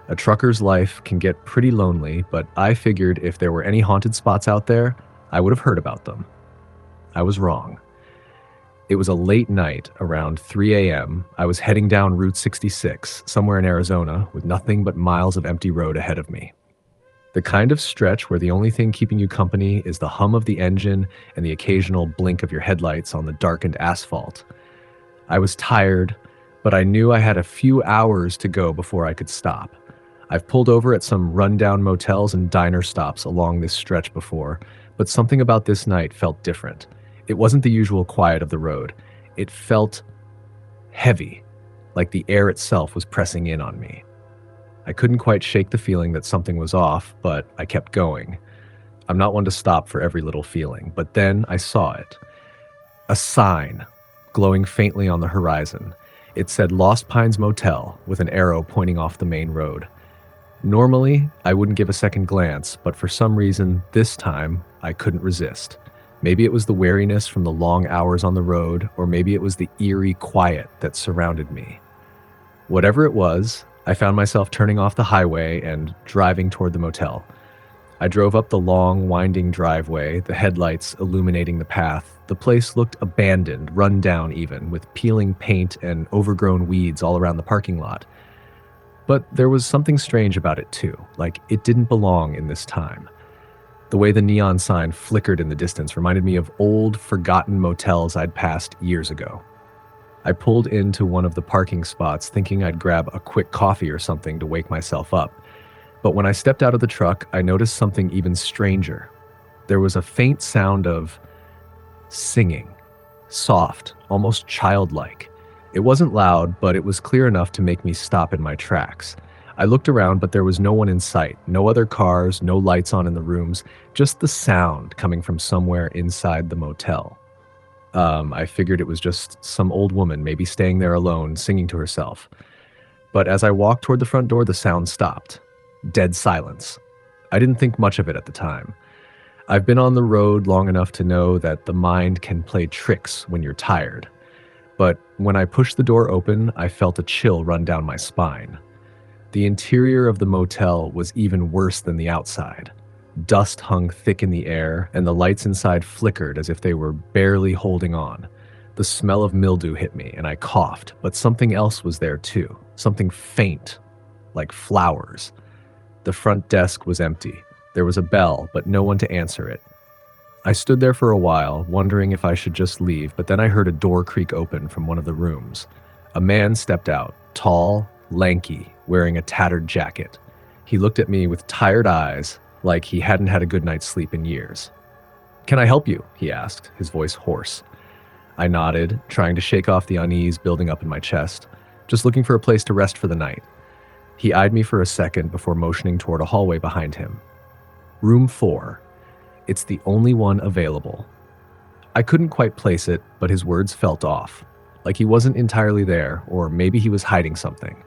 A trucker's life can get pretty lonely, but I figured if there were any haunted spots out there, I would have heard about them. I was wrong. It was a late night, around 3 a.m. I was heading down Route 66, somewhere in Arizona, with nothing but miles of empty road ahead of me. The kind of stretch where the only thing keeping you company is the hum of the engine and the occasional blink of your headlights on the darkened asphalt. I was tired, but I knew I had a few hours to go before I could stop. I've pulled over at some rundown motels and diner stops along this stretch before, but something about this night felt different. It wasn't the usual quiet of the road. It felt heavy, like the air itself was pressing in on me. I couldn't quite shake the feeling that something was off, but I kept going. I'm not one to stop for every little feeling, but then I saw it. A sign, glowing faintly on the horizon. It said Lost Pines Motel, with an arrow pointing off the main road. Normally, I wouldn't give a second glance, but for some reason, this time, I couldn't resist. Maybe it was the weariness from the long hours on the road, or maybe it was the eerie quiet that surrounded me. Whatever it was, I found myself turning off the highway and driving toward the motel. I drove up the long, winding driveway, the headlights illuminating the path. The place looked abandoned, run down even, with peeling paint and overgrown weeds all around the parking lot. But there was something strange about it too, like it didn't belong in this time. The way the neon sign flickered in the distance reminded me of old, forgotten motels I'd passed years ago. I pulled into one of the parking spots thinking I'd grab a quick coffee or something to wake myself up. But when I stepped out of the truck, I noticed something even stranger. There was a faint sound of singing, soft, almost childlike. It wasn't loud, but it was clear enough to make me stop in my tracks. I looked around, but there was no one in sight, no other cars, no lights on in the rooms, just the sound coming from somewhere inside the motel. I figured it was just some old woman, maybe staying there alone, singing to herself. But as I walked toward the front door, the sound stopped. Dead silence. I didn't think much of it at the time. I've been on the road long enough to know that the mind can play tricks when you're tired. But when I pushed the door open, I felt a chill run down my spine. The interior of the motel was even worse than the outside. Dust hung thick in the air, and the lights inside flickered as if they were barely holding on. The smell of mildew hit me, and I coughed, but something else was there too. Something faint, like flowers. The front desk was empty. There was a bell, but no one to answer it. I stood there for a while, wondering if I should just leave, but then I heard a door creak open from one of the rooms. A man stepped out, tall, lanky, wearing a tattered jacket. He looked at me with tired eyes, like he hadn't had a good night's sleep in years. "Can I help you?" he asked, his voice hoarse. I nodded, trying to shake off the unease building up in my chest, just looking for a place to rest for the night. He eyed me for a second before motioning toward a hallway behind him. Room 4. It's the only one available. I couldn't quite place it, but his words felt off, like he wasn't entirely there, or maybe he was hiding something.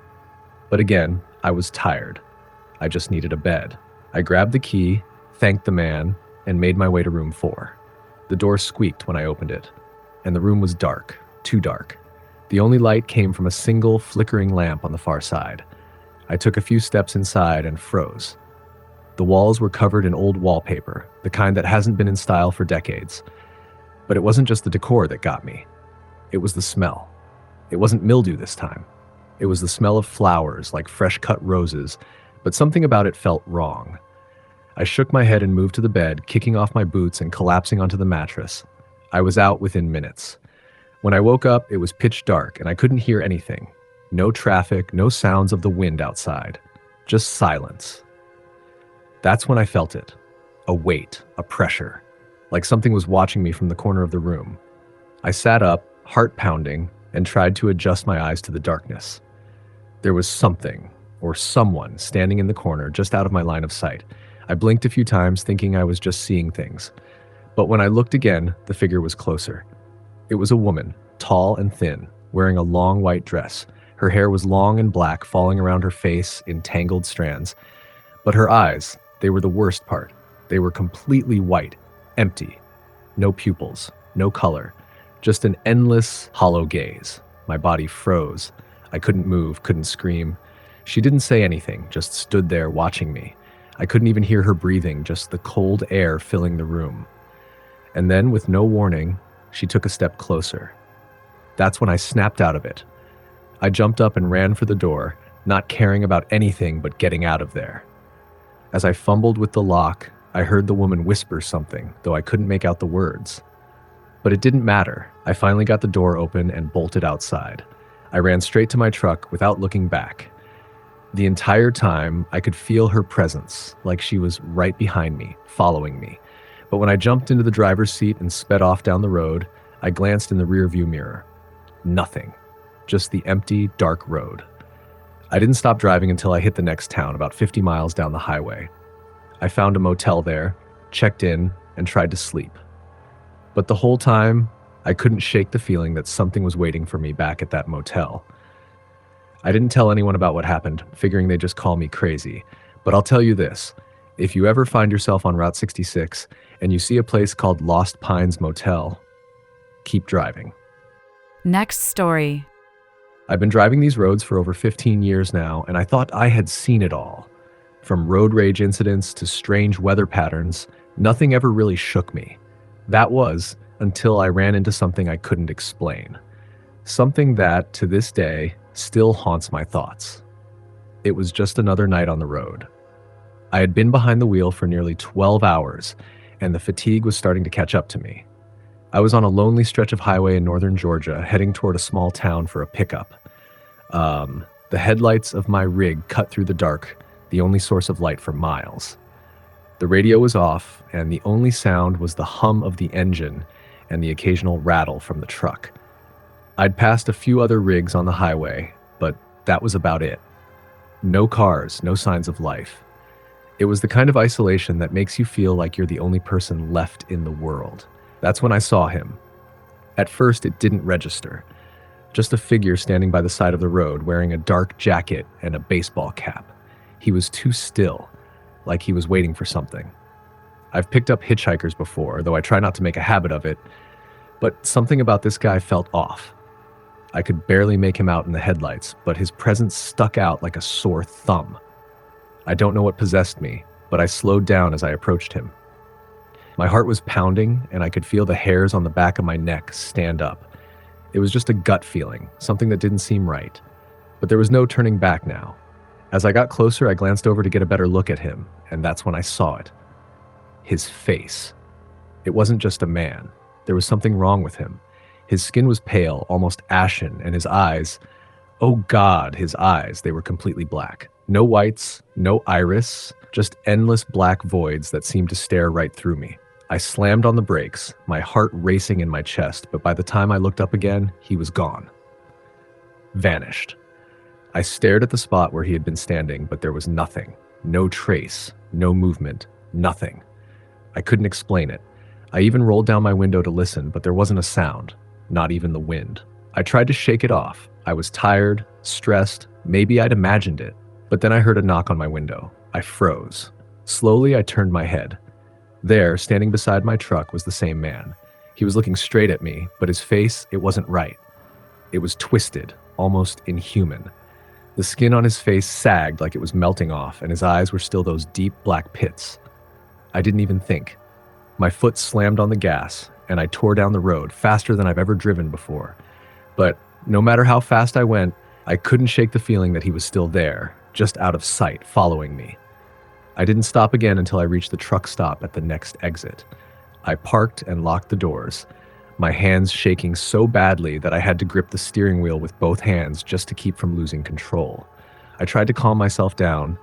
But again, I was tired. I just needed a bed. I grabbed the key, thanked the man, and made my way to room 4. The door squeaked when I opened it, and the room was dark, too dark. The only light came from a single flickering lamp on the far side. I took a few steps inside and froze. The walls were covered in old wallpaper, the kind that hasn't been in style for decades. But it wasn't just the decor that got me. It was the smell. It wasn't mildew this time. It was the smell of flowers, like fresh-cut roses, but something about it felt wrong. I shook my head and moved to the bed, kicking off my boots and collapsing onto the mattress. I was out within minutes. When I woke up, it was pitch dark and I couldn't hear anything. No traffic, no sounds of the wind outside. Just silence. That's when I felt it. A weight, a pressure, like something was watching me from the corner of the room. I sat up, heart pounding, and tried to adjust my eyes to the darkness. There was something, or someone, standing in the corner just out of my line of sight. I blinked a few times, thinking I was just seeing things. But when I looked again, the figure was closer. It was a woman, tall and thin, wearing a long white dress. Her hair was long and black, falling around her face in tangled strands. But her eyes, they were the worst part. They were completely white, empty. No pupils, no color, just an endless, hollow gaze. My body froze. I couldn't move, couldn't scream. She didn't say anything, just stood there watching me. I couldn't even hear her breathing, just the cold air filling the room. And then, with no warning, she took a step closer. That's when I snapped out of it. I jumped up and ran for the door, not caring about anything but getting out of there. As I fumbled with the lock, I heard the woman whisper something, though I couldn't make out the words. But it didn't matter. I finally got the door open and bolted outside. I ran straight to my truck without looking back. The entire time, I could feel her presence, like she was right behind me, following me. But when I jumped into the driver's seat and sped off down the road, I glanced in the rearview mirror. Nothing. Just the empty, dark road. I didn't stop driving until I hit the next town, about 50 miles down the highway. I found a motel there, checked in, and tried to sleep. But the whole time, I couldn't shake the feeling that something was waiting for me back at that motel. I didn't tell anyone about what happened, figuring they'd just call me crazy. But I'll tell you this. If you ever find yourself on Route 66 and you see a place called Lost Pines Motel, keep driving. Next story. I've been driving these roads for over 15 years now, and I thought I had seen it all. From road rage incidents to strange weather patterns, nothing ever really shook me. That was until I ran into something I couldn't explain. Something that, to this day, still haunts my thoughts. It was just another night on the road. I had been behind the wheel for nearly 12 hours, and the fatigue was starting to catch up to me. I was on a lonely stretch of highway in northern Georgia, heading toward a small town for a pickup. The headlights of my rig cut through the dark, the only source of light for miles. The radio was off, and the only sound was the hum of the engine and the occasional rattle from the truck. I'd passed a few other rigs on the highway, but that was about it. No cars, no signs of life. It was the kind of isolation that makes you feel like you're the only person left in the world. That's when I saw him. At first, it didn't register. Just a figure standing by the side of the road wearing a dark jacket and a baseball cap. He was too still, like he was waiting for something. I've picked up hitchhikers before, though I try not to make a habit of it, but something about this guy felt off. I could barely make him out in the headlights, but his presence stuck out like a sore thumb. I don't know what possessed me, but I slowed down as I approached him. My heart was pounding, and I could feel the hairs on the back of my neck stand up. It was just a gut feeling, something that didn't seem right. But there was no turning back now. As I got closer, I glanced over to get a better look at him, and that's when I saw it. His face. It wasn't just a man. There was something wrong with him. His skin was pale, almost ashen, and his eyes, oh God, his eyes, they were completely black. No whites, no iris, just endless black voids that seemed to stare right through me. I slammed on the brakes, my heart racing in my chest, but by the time I looked up again, he was gone. Vanished. I stared at the spot where he had been standing, but there was nothing. No trace, no movement, nothing. I couldn't explain it. I even rolled down my window to listen, but there wasn't a sound, not even the wind. I tried to shake it off. I was tired, stressed, maybe I'd imagined it. But then I heard a knock on my window. I froze. Slowly, I turned my head. There, standing beside my truck, was the same man. He was looking straight at me, but his face, it wasn't right. It was twisted, almost inhuman. The skin on his face sagged like it was melting off, and his eyes were still those deep black pits. I didn't even think. My foot slammed on the gas, and I tore down the road faster than I've ever driven before. But no matter how fast I went, I couldn't shake the feeling that he was still there, just out of sight, following me. I didn't stop again until I reached the truck stop at the next exit. I parked and locked the doors, my hands shaking so badly that I had to grip the steering wheel with both hands just to keep from losing control. I tried to calm myself down,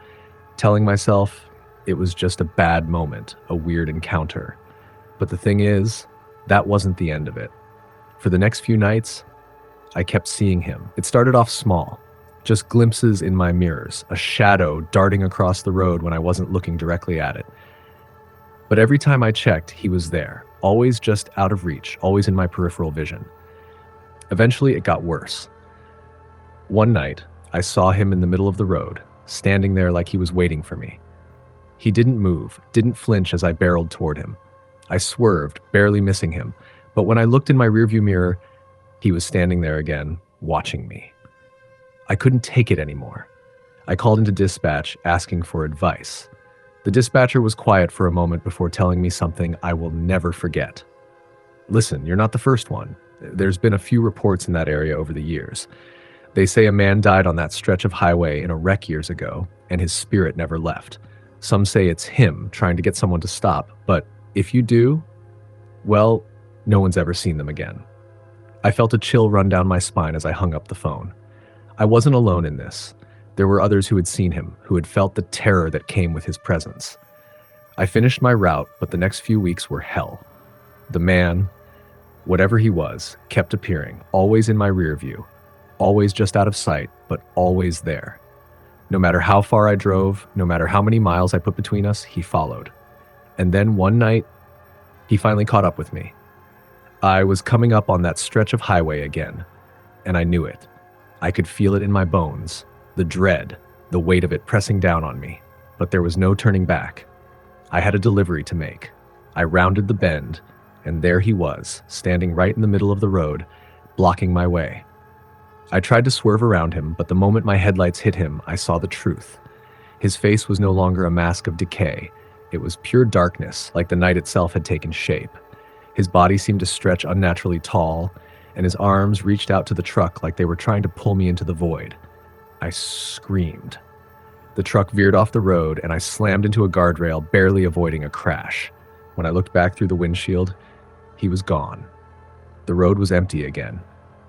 telling myself it was just a bad moment, a weird encounter. But the thing is, that wasn't the end of it. For the next few nights, I kept seeing him. It started off small, just glimpses in my mirrors, a shadow darting across the road when I wasn't looking directly at it. But every time I checked, he was there, always just out of reach, always in my peripheral vision. Eventually, it got worse. One night, I saw him in the middle of the road, standing there like he was waiting for me. He didn't move, didn't flinch as I barreled toward him. I swerved, barely missing him, but when I looked in my rearview mirror, he was standing there again, watching me. I couldn't take it anymore. I called into dispatch, asking for advice. The dispatcher was quiet for a moment before telling me something I will never forget. Listen, you're not the first one. There's been a few reports in that area over the years. They say a man died on that stretch of highway in a wreck years ago, and his spirit never left. Some say it's him trying to get someone to stop, but if you do, well, no one's ever seen them again. I felt a chill run down my spine as I hung up the phone. I wasn't alone in this. There were others who had seen him, who had felt the terror that came with his presence. I finished my route, but the next few weeks were hell. The man, whatever he was, kept appearing, always in my rear view, always just out of sight, but always there. No matter how far I drove, no matter how many miles I put between us, he followed. And then one night, he finally caught up with me. I was coming up on that stretch of highway again, and I knew it. I could feel it in my bones, the dread, the weight of it pressing down on me, but there was no turning back. I had a delivery to make. I rounded the bend, and there he was, standing right in the middle of the road, blocking my way. I tried to swerve around him, but the moment my headlights hit him, I saw the truth. His face was no longer a mask of decay. It was pure darkness, like the night itself had taken shape. His body seemed to stretch unnaturally tall, and his arms reached out to the truck like they were trying to pull me into the void. I screamed. The truck veered off the road, and I slammed into a guardrail, barely avoiding a crash. When I looked back through the windshield, he was gone. The road was empty again,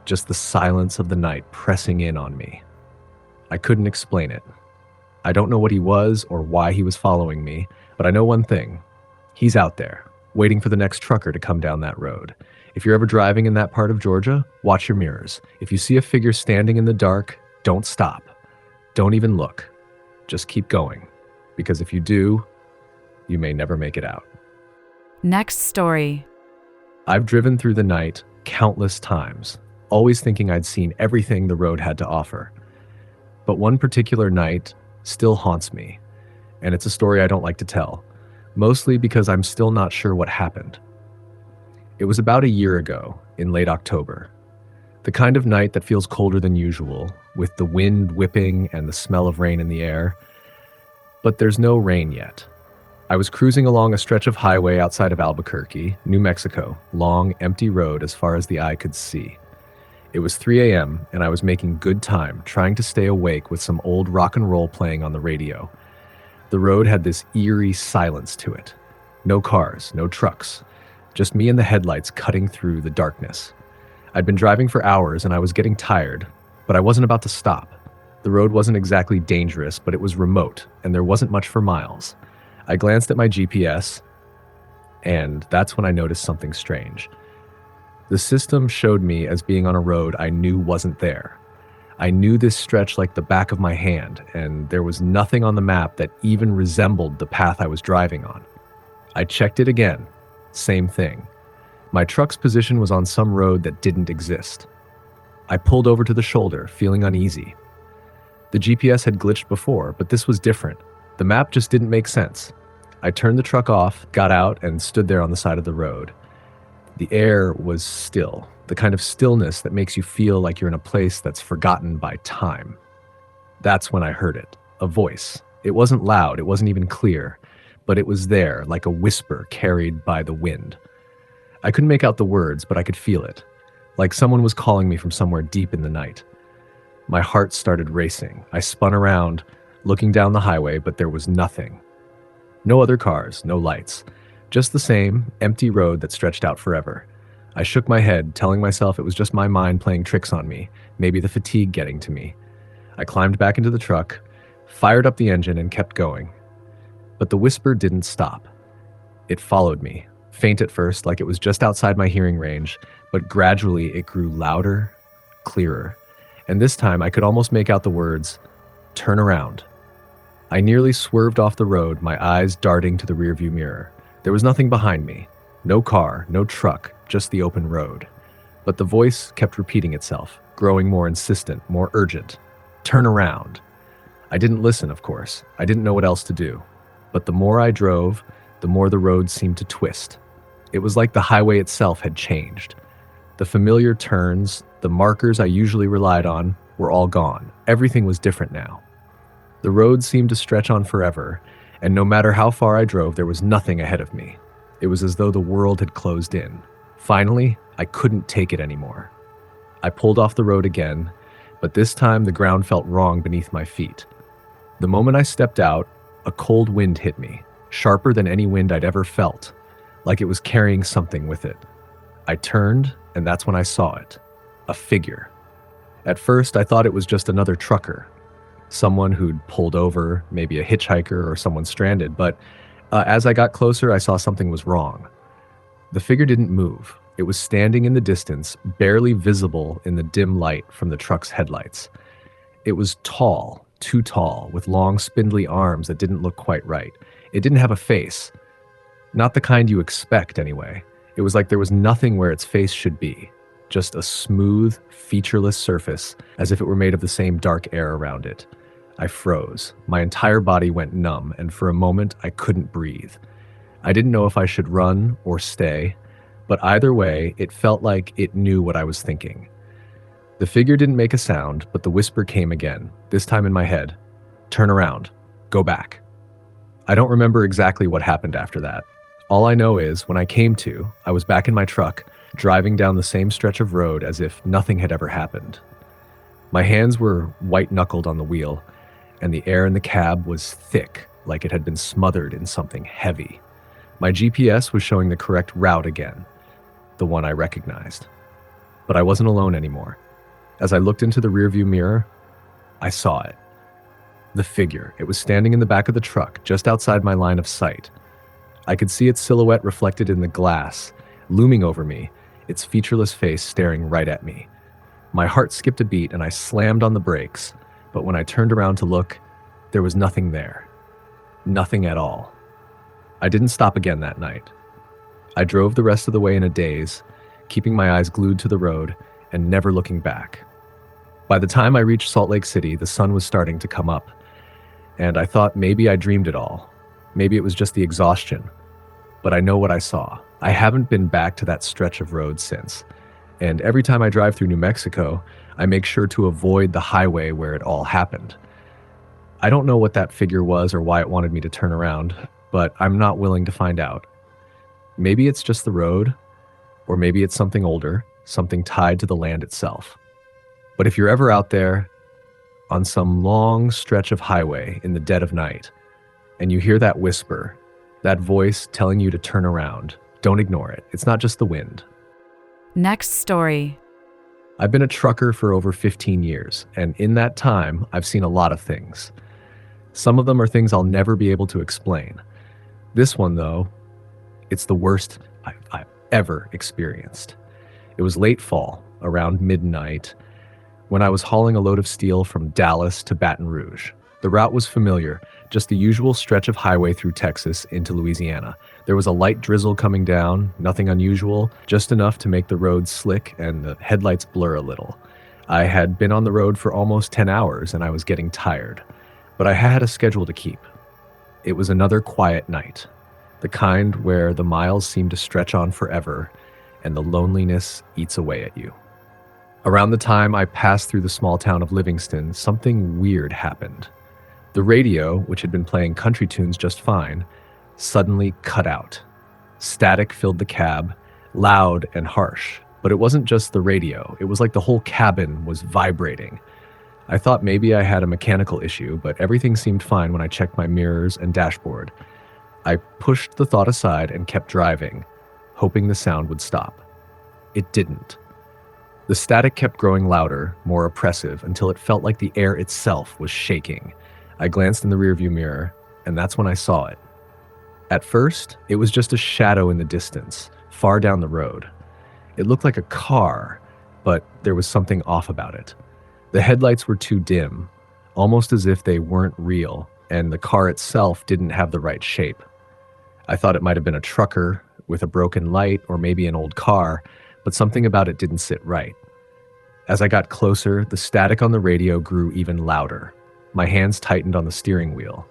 just the silence of the night pressing in on me. I couldn't explain it. I don't know what he was or why he was following me, but I know one thing. He's out there, waiting for the next trucker to come down that road. If you're ever driving in that part of Georgia, watch your mirrors. If you see a figure standing in the dark, don't stop. Don't even look. Just keep going, because if you do, you may never make it out. Next story. I've driven through the night countless times, always thinking I'd seen everything the road had to offer. But one particular night still haunts me, and it's a story I don't like to tell, mostly because I'm still not sure what happened. It was about a year ago, in late October. The kind of night that feels colder than usual, with the wind whipping and the smell of rain in the air. But there's no rain yet. I was cruising along a stretch of highway outside of Albuquerque, New Mexico, long, empty road as far as the eye could see. It was 3 a.m., and I was making good time, trying to stay awake with some old rock and roll playing on the radio. The road had this eerie silence to it. No cars, no trucks, just me and the headlights cutting through the darkness. I'd been driving for hours and I was getting tired, but I wasn't about to stop. The road wasn't exactly dangerous, but it was remote, and there wasn't much for miles. I glanced at my GPS. And that's when I noticed something strange. The system showed me as being on a road I knew wasn't there. I knew this stretch like the back of my hand, and there was nothing on the map that even resembled the path I was driving on. I checked it again. Same thing. My truck's position was on some road that didn't exist. I pulled over to the shoulder, feeling uneasy. The GPS had glitched before, but this was different. The map just didn't make sense. I turned the truck off, got out, and stood there on the side of the road. The air was still, the kind of stillness that makes you feel like you're in a place that's forgotten by time. That's when I heard it, a voice. It wasn't loud, it wasn't even clear, but it was there, like a whisper carried by the wind. I couldn't make out the words, but I could feel it, like someone was calling me from somewhere deep in the night. My heart started racing. I spun around, looking down the highway, but there was nothing. No other cars, no lights. Just the same, empty road that stretched out forever. I shook my head, telling myself it was just my mind playing tricks on me, maybe the fatigue getting to me. I climbed back into the truck, fired up the engine, and kept going. But the whisper didn't stop. It followed me, faint at first, like it was just outside my hearing range, but gradually it grew louder, clearer. And this time I could almost make out the words, "Turn around." I nearly swerved off the road, my eyes darting to the rearview mirror. There was nothing behind me. No car, no truck, just the open road. But the voice kept repeating itself, growing more insistent, more urgent. Turn around. I didn't listen, of course. I didn't know what else to do. But the more I drove, the more the road seemed to twist. It was like the highway itself had changed. The familiar turns, the markers I usually relied on, were all gone. Everything was different now. The road seemed to stretch on forever, and no matter how far I drove, there was nothing ahead of me. It was as though the world had closed in. Finally, I couldn't take it anymore. I pulled off the road again, but this time the ground felt wrong beneath my feet. The moment I stepped out, a cold wind hit me, sharper than any wind I'd ever felt, like it was carrying something with it. I turned, and that's when I saw it. A figure. At first, I thought it was just another trucker. Someone who'd pulled over, maybe a hitchhiker or someone stranded, but as I got closer, I saw something was wrong. The figure didn't move. It was standing in the distance, barely visible in the dim light from the truck's headlights. It was tall, too tall, with long, spindly arms that didn't look quite right. It didn't have a face. Not the kind you expect, anyway. It was like there was nothing where its face should be. Just a smooth, featureless surface, as if it were made of the same dark air around it. I froze. My entire body went numb, and for a moment, I couldn't breathe. I didn't know if I should run or stay, but either way, it felt like it knew what I was thinking. The figure didn't make a sound, but the whisper came again, this time in my head. Turn around. Go back. I don't remember exactly what happened after that. All I know is, when I came to, I was back in my truck, driving down the same stretch of road as if nothing had ever happened. My hands were white-knuckled on the wheel, and the air in the cab was thick, like it had been smothered in something heavy. My GPS was showing the correct route again, the one I recognized. But I wasn't alone anymore. As I looked into the rearview mirror, I saw it. The figure. It was standing in the back of the truck, just outside my line of sight. I could see its silhouette reflected in the glass, looming over me, its featureless face staring right at me. My heart skipped a beat and I slammed on the brakes, but when I turned around to look, there was nothing there. Nothing at all. I didn't stop again that night. I drove the rest of the way in a daze, keeping my eyes glued to the road and never looking back. By the time I reached Salt Lake City, the sun was starting to come up, and I thought maybe I dreamed it all. Maybe it was just the exhaustion. But I know what I saw. I haven't been back to that stretch of road since. And every time I drive through New Mexico, I make sure to avoid the highway where it all happened. I don't know what that figure was or why it wanted me to turn around, but I'm not willing to find out. Maybe it's just the road, or maybe it's something older, something tied to the land itself. But if you're ever out there on some long stretch of highway in the dead of night, and you hear that whisper, that voice telling you to turn around, don't ignore it. It's not just the wind. Next story. I've been a trucker for over 15 years, and in that time, I've seen a lot of things. Some of them are things I'll never be able to explain. This one, though, It's the worst I've ever experienced. It was late fall, around midnight, when I was hauling a load of steel from Dallas to Baton Rouge. The route was familiar, just the usual stretch of highway through Texas into Louisiana. There was a light drizzle coming down, nothing unusual, just enough to make the road slick and the headlights blur a little. I had been on the road for almost 10 hours and I was getting tired, but I had a schedule to keep. It was another quiet night, the kind where the miles seem to stretch on forever and the loneliness eats away at you. Around the time I passed through the small town of Livingston, something weird happened. The radio, which had been playing country tunes just fine, suddenly cut out. Static filled the cab, loud and harsh. But it wasn't just the radio. It was like the whole cabin was vibrating. I thought maybe I had a mechanical issue, but everything seemed fine when I checked my mirrors and dashboard. I pushed the thought aside and kept driving, hoping the sound would stop. It didn't. The static kept growing louder, more oppressive, until it felt like the air itself was shaking. I glanced in the rearview mirror, and that's when I saw it. At first, it was just a shadow in the distance, far down the road. It looked like a car, but there was something off about it. The headlights were too dim, almost as if they weren't real, and the car itself didn't have the right shape. I thought it might have been a trucker with a broken light or maybe an old car, but something about it didn't sit right. As I got closer, the static on the radio grew even louder. My hands tightened on the steering wheel.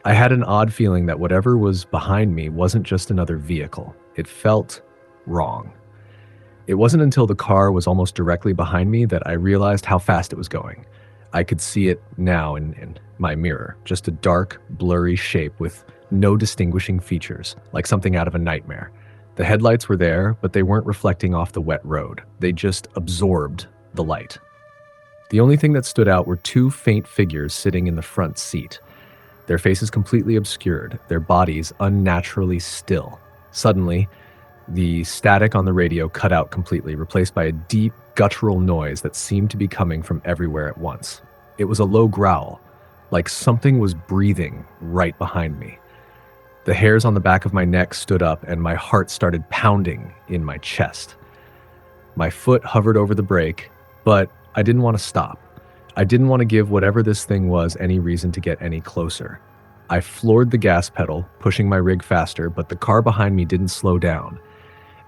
I had an odd feeling that whatever was behind me wasn't just another vehicle. It felt wrong. It wasn't until the car was almost directly behind me that I realized how fast it was going. I could see it now in my mirror, just a dark, blurry shape with no distinguishing features, like something out of a nightmare. The headlights were there, but they weren't reflecting off the wet road. They just absorbed the light. The only thing that stood out were two faint figures sitting in the front seat, their faces completely obscured, their bodies unnaturally still. Suddenly, the static on the radio cut out completely, replaced by a deep, guttural noise that seemed to be coming from everywhere at once. It was a low growl, like something was breathing right behind me. The hairs on the back of my neck stood up and my heart started pounding in my chest. My foot hovered over the brake, but I didn't want to stop. I didn't want to give whatever this thing was any reason to get any closer. I floored the gas pedal, pushing my rig faster, but the car behind me didn't slow down.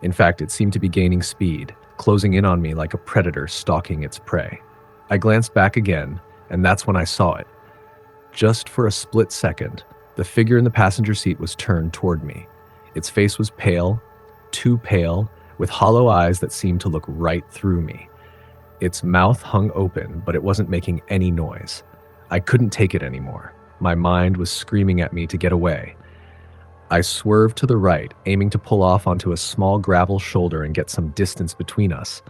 In fact, it seemed to be gaining speed, closing in on me like a predator stalking its prey. I glanced back again, and that's when I saw it. Just for a split second, the figure in the passenger seat was turned toward me. Its face was pale, too pale, with hollow eyes that seemed to look right through me. Its mouth hung open, but it wasn't making any noise. I couldn't take it anymore. My mind was screaming at me to get away. I swerved to the right, aiming to pull off onto a small gravel shoulder and get some distance between us.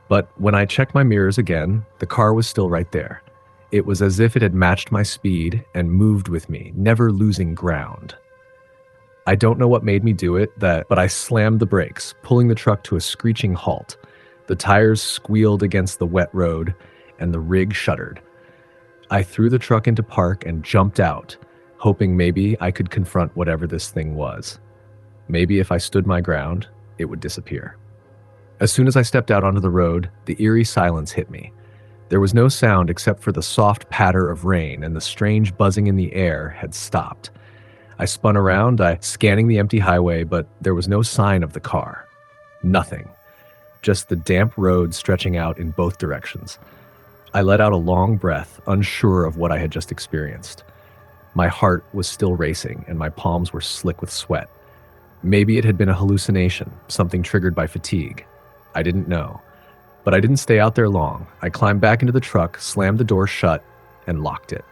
But when I checked my mirrors again, the car was still right there. It was as if it had matched my speed and moved with me, never losing ground. I don't know what made me do it, but I slammed the brakes, pulling the truck to a screeching halt. The tires squealed against the wet road, and the rig shuddered. I threw the truck into park and jumped out, hoping maybe I could confront whatever this thing was. Maybe if I stood my ground, it would disappear. As soon as I stepped out onto the road, the eerie silence hit me. There was no sound except for the soft patter of rain, and the strange buzzing in the air had stopped. I spun around, scanning the empty highway, but there was no sign of the car. Nothing. Just the damp road stretching out in both directions. I let out a long breath, unsure of what I had just experienced. My heart was still racing, and my palms were slick with sweat. Maybe it had been a hallucination, something triggered by fatigue. I didn't know. But I didn't stay out there long. I climbed back into the truck, slammed the door shut, and locked it.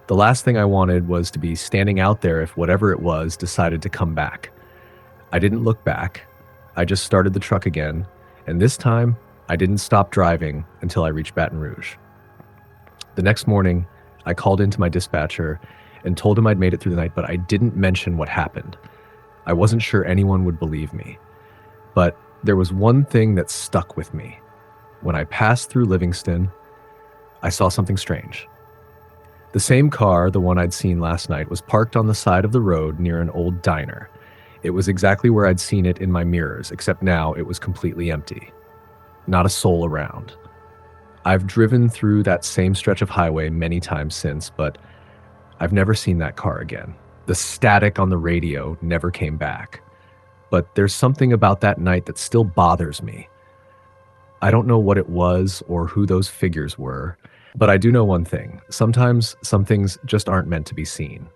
The last thing I wanted was to be standing out there if whatever it was decided to come back. I didn't look back. I just started the truck again, and this time, I didn't stop driving until I reached Baton Rouge. The next morning, I called into my dispatcher and told him I'd made it through the night, but I didn't mention what happened. I wasn't sure anyone would believe me. But there was one thing that stuck with me. When I passed through Livingston, I saw something strange. The same car, the one I'd seen last night, was parked on the side of the road near an old diner. It was exactly where I'd seen it in my mirrors, except now it was completely empty. Not a soul around. I've driven through that same stretch of highway many times since, but I've never seen that car again. The static on the radio never came back. But there's something about that night that still bothers me. I don't know what it was or who those figures were, but I do know one thing. Sometimes some things just aren't meant to be seen.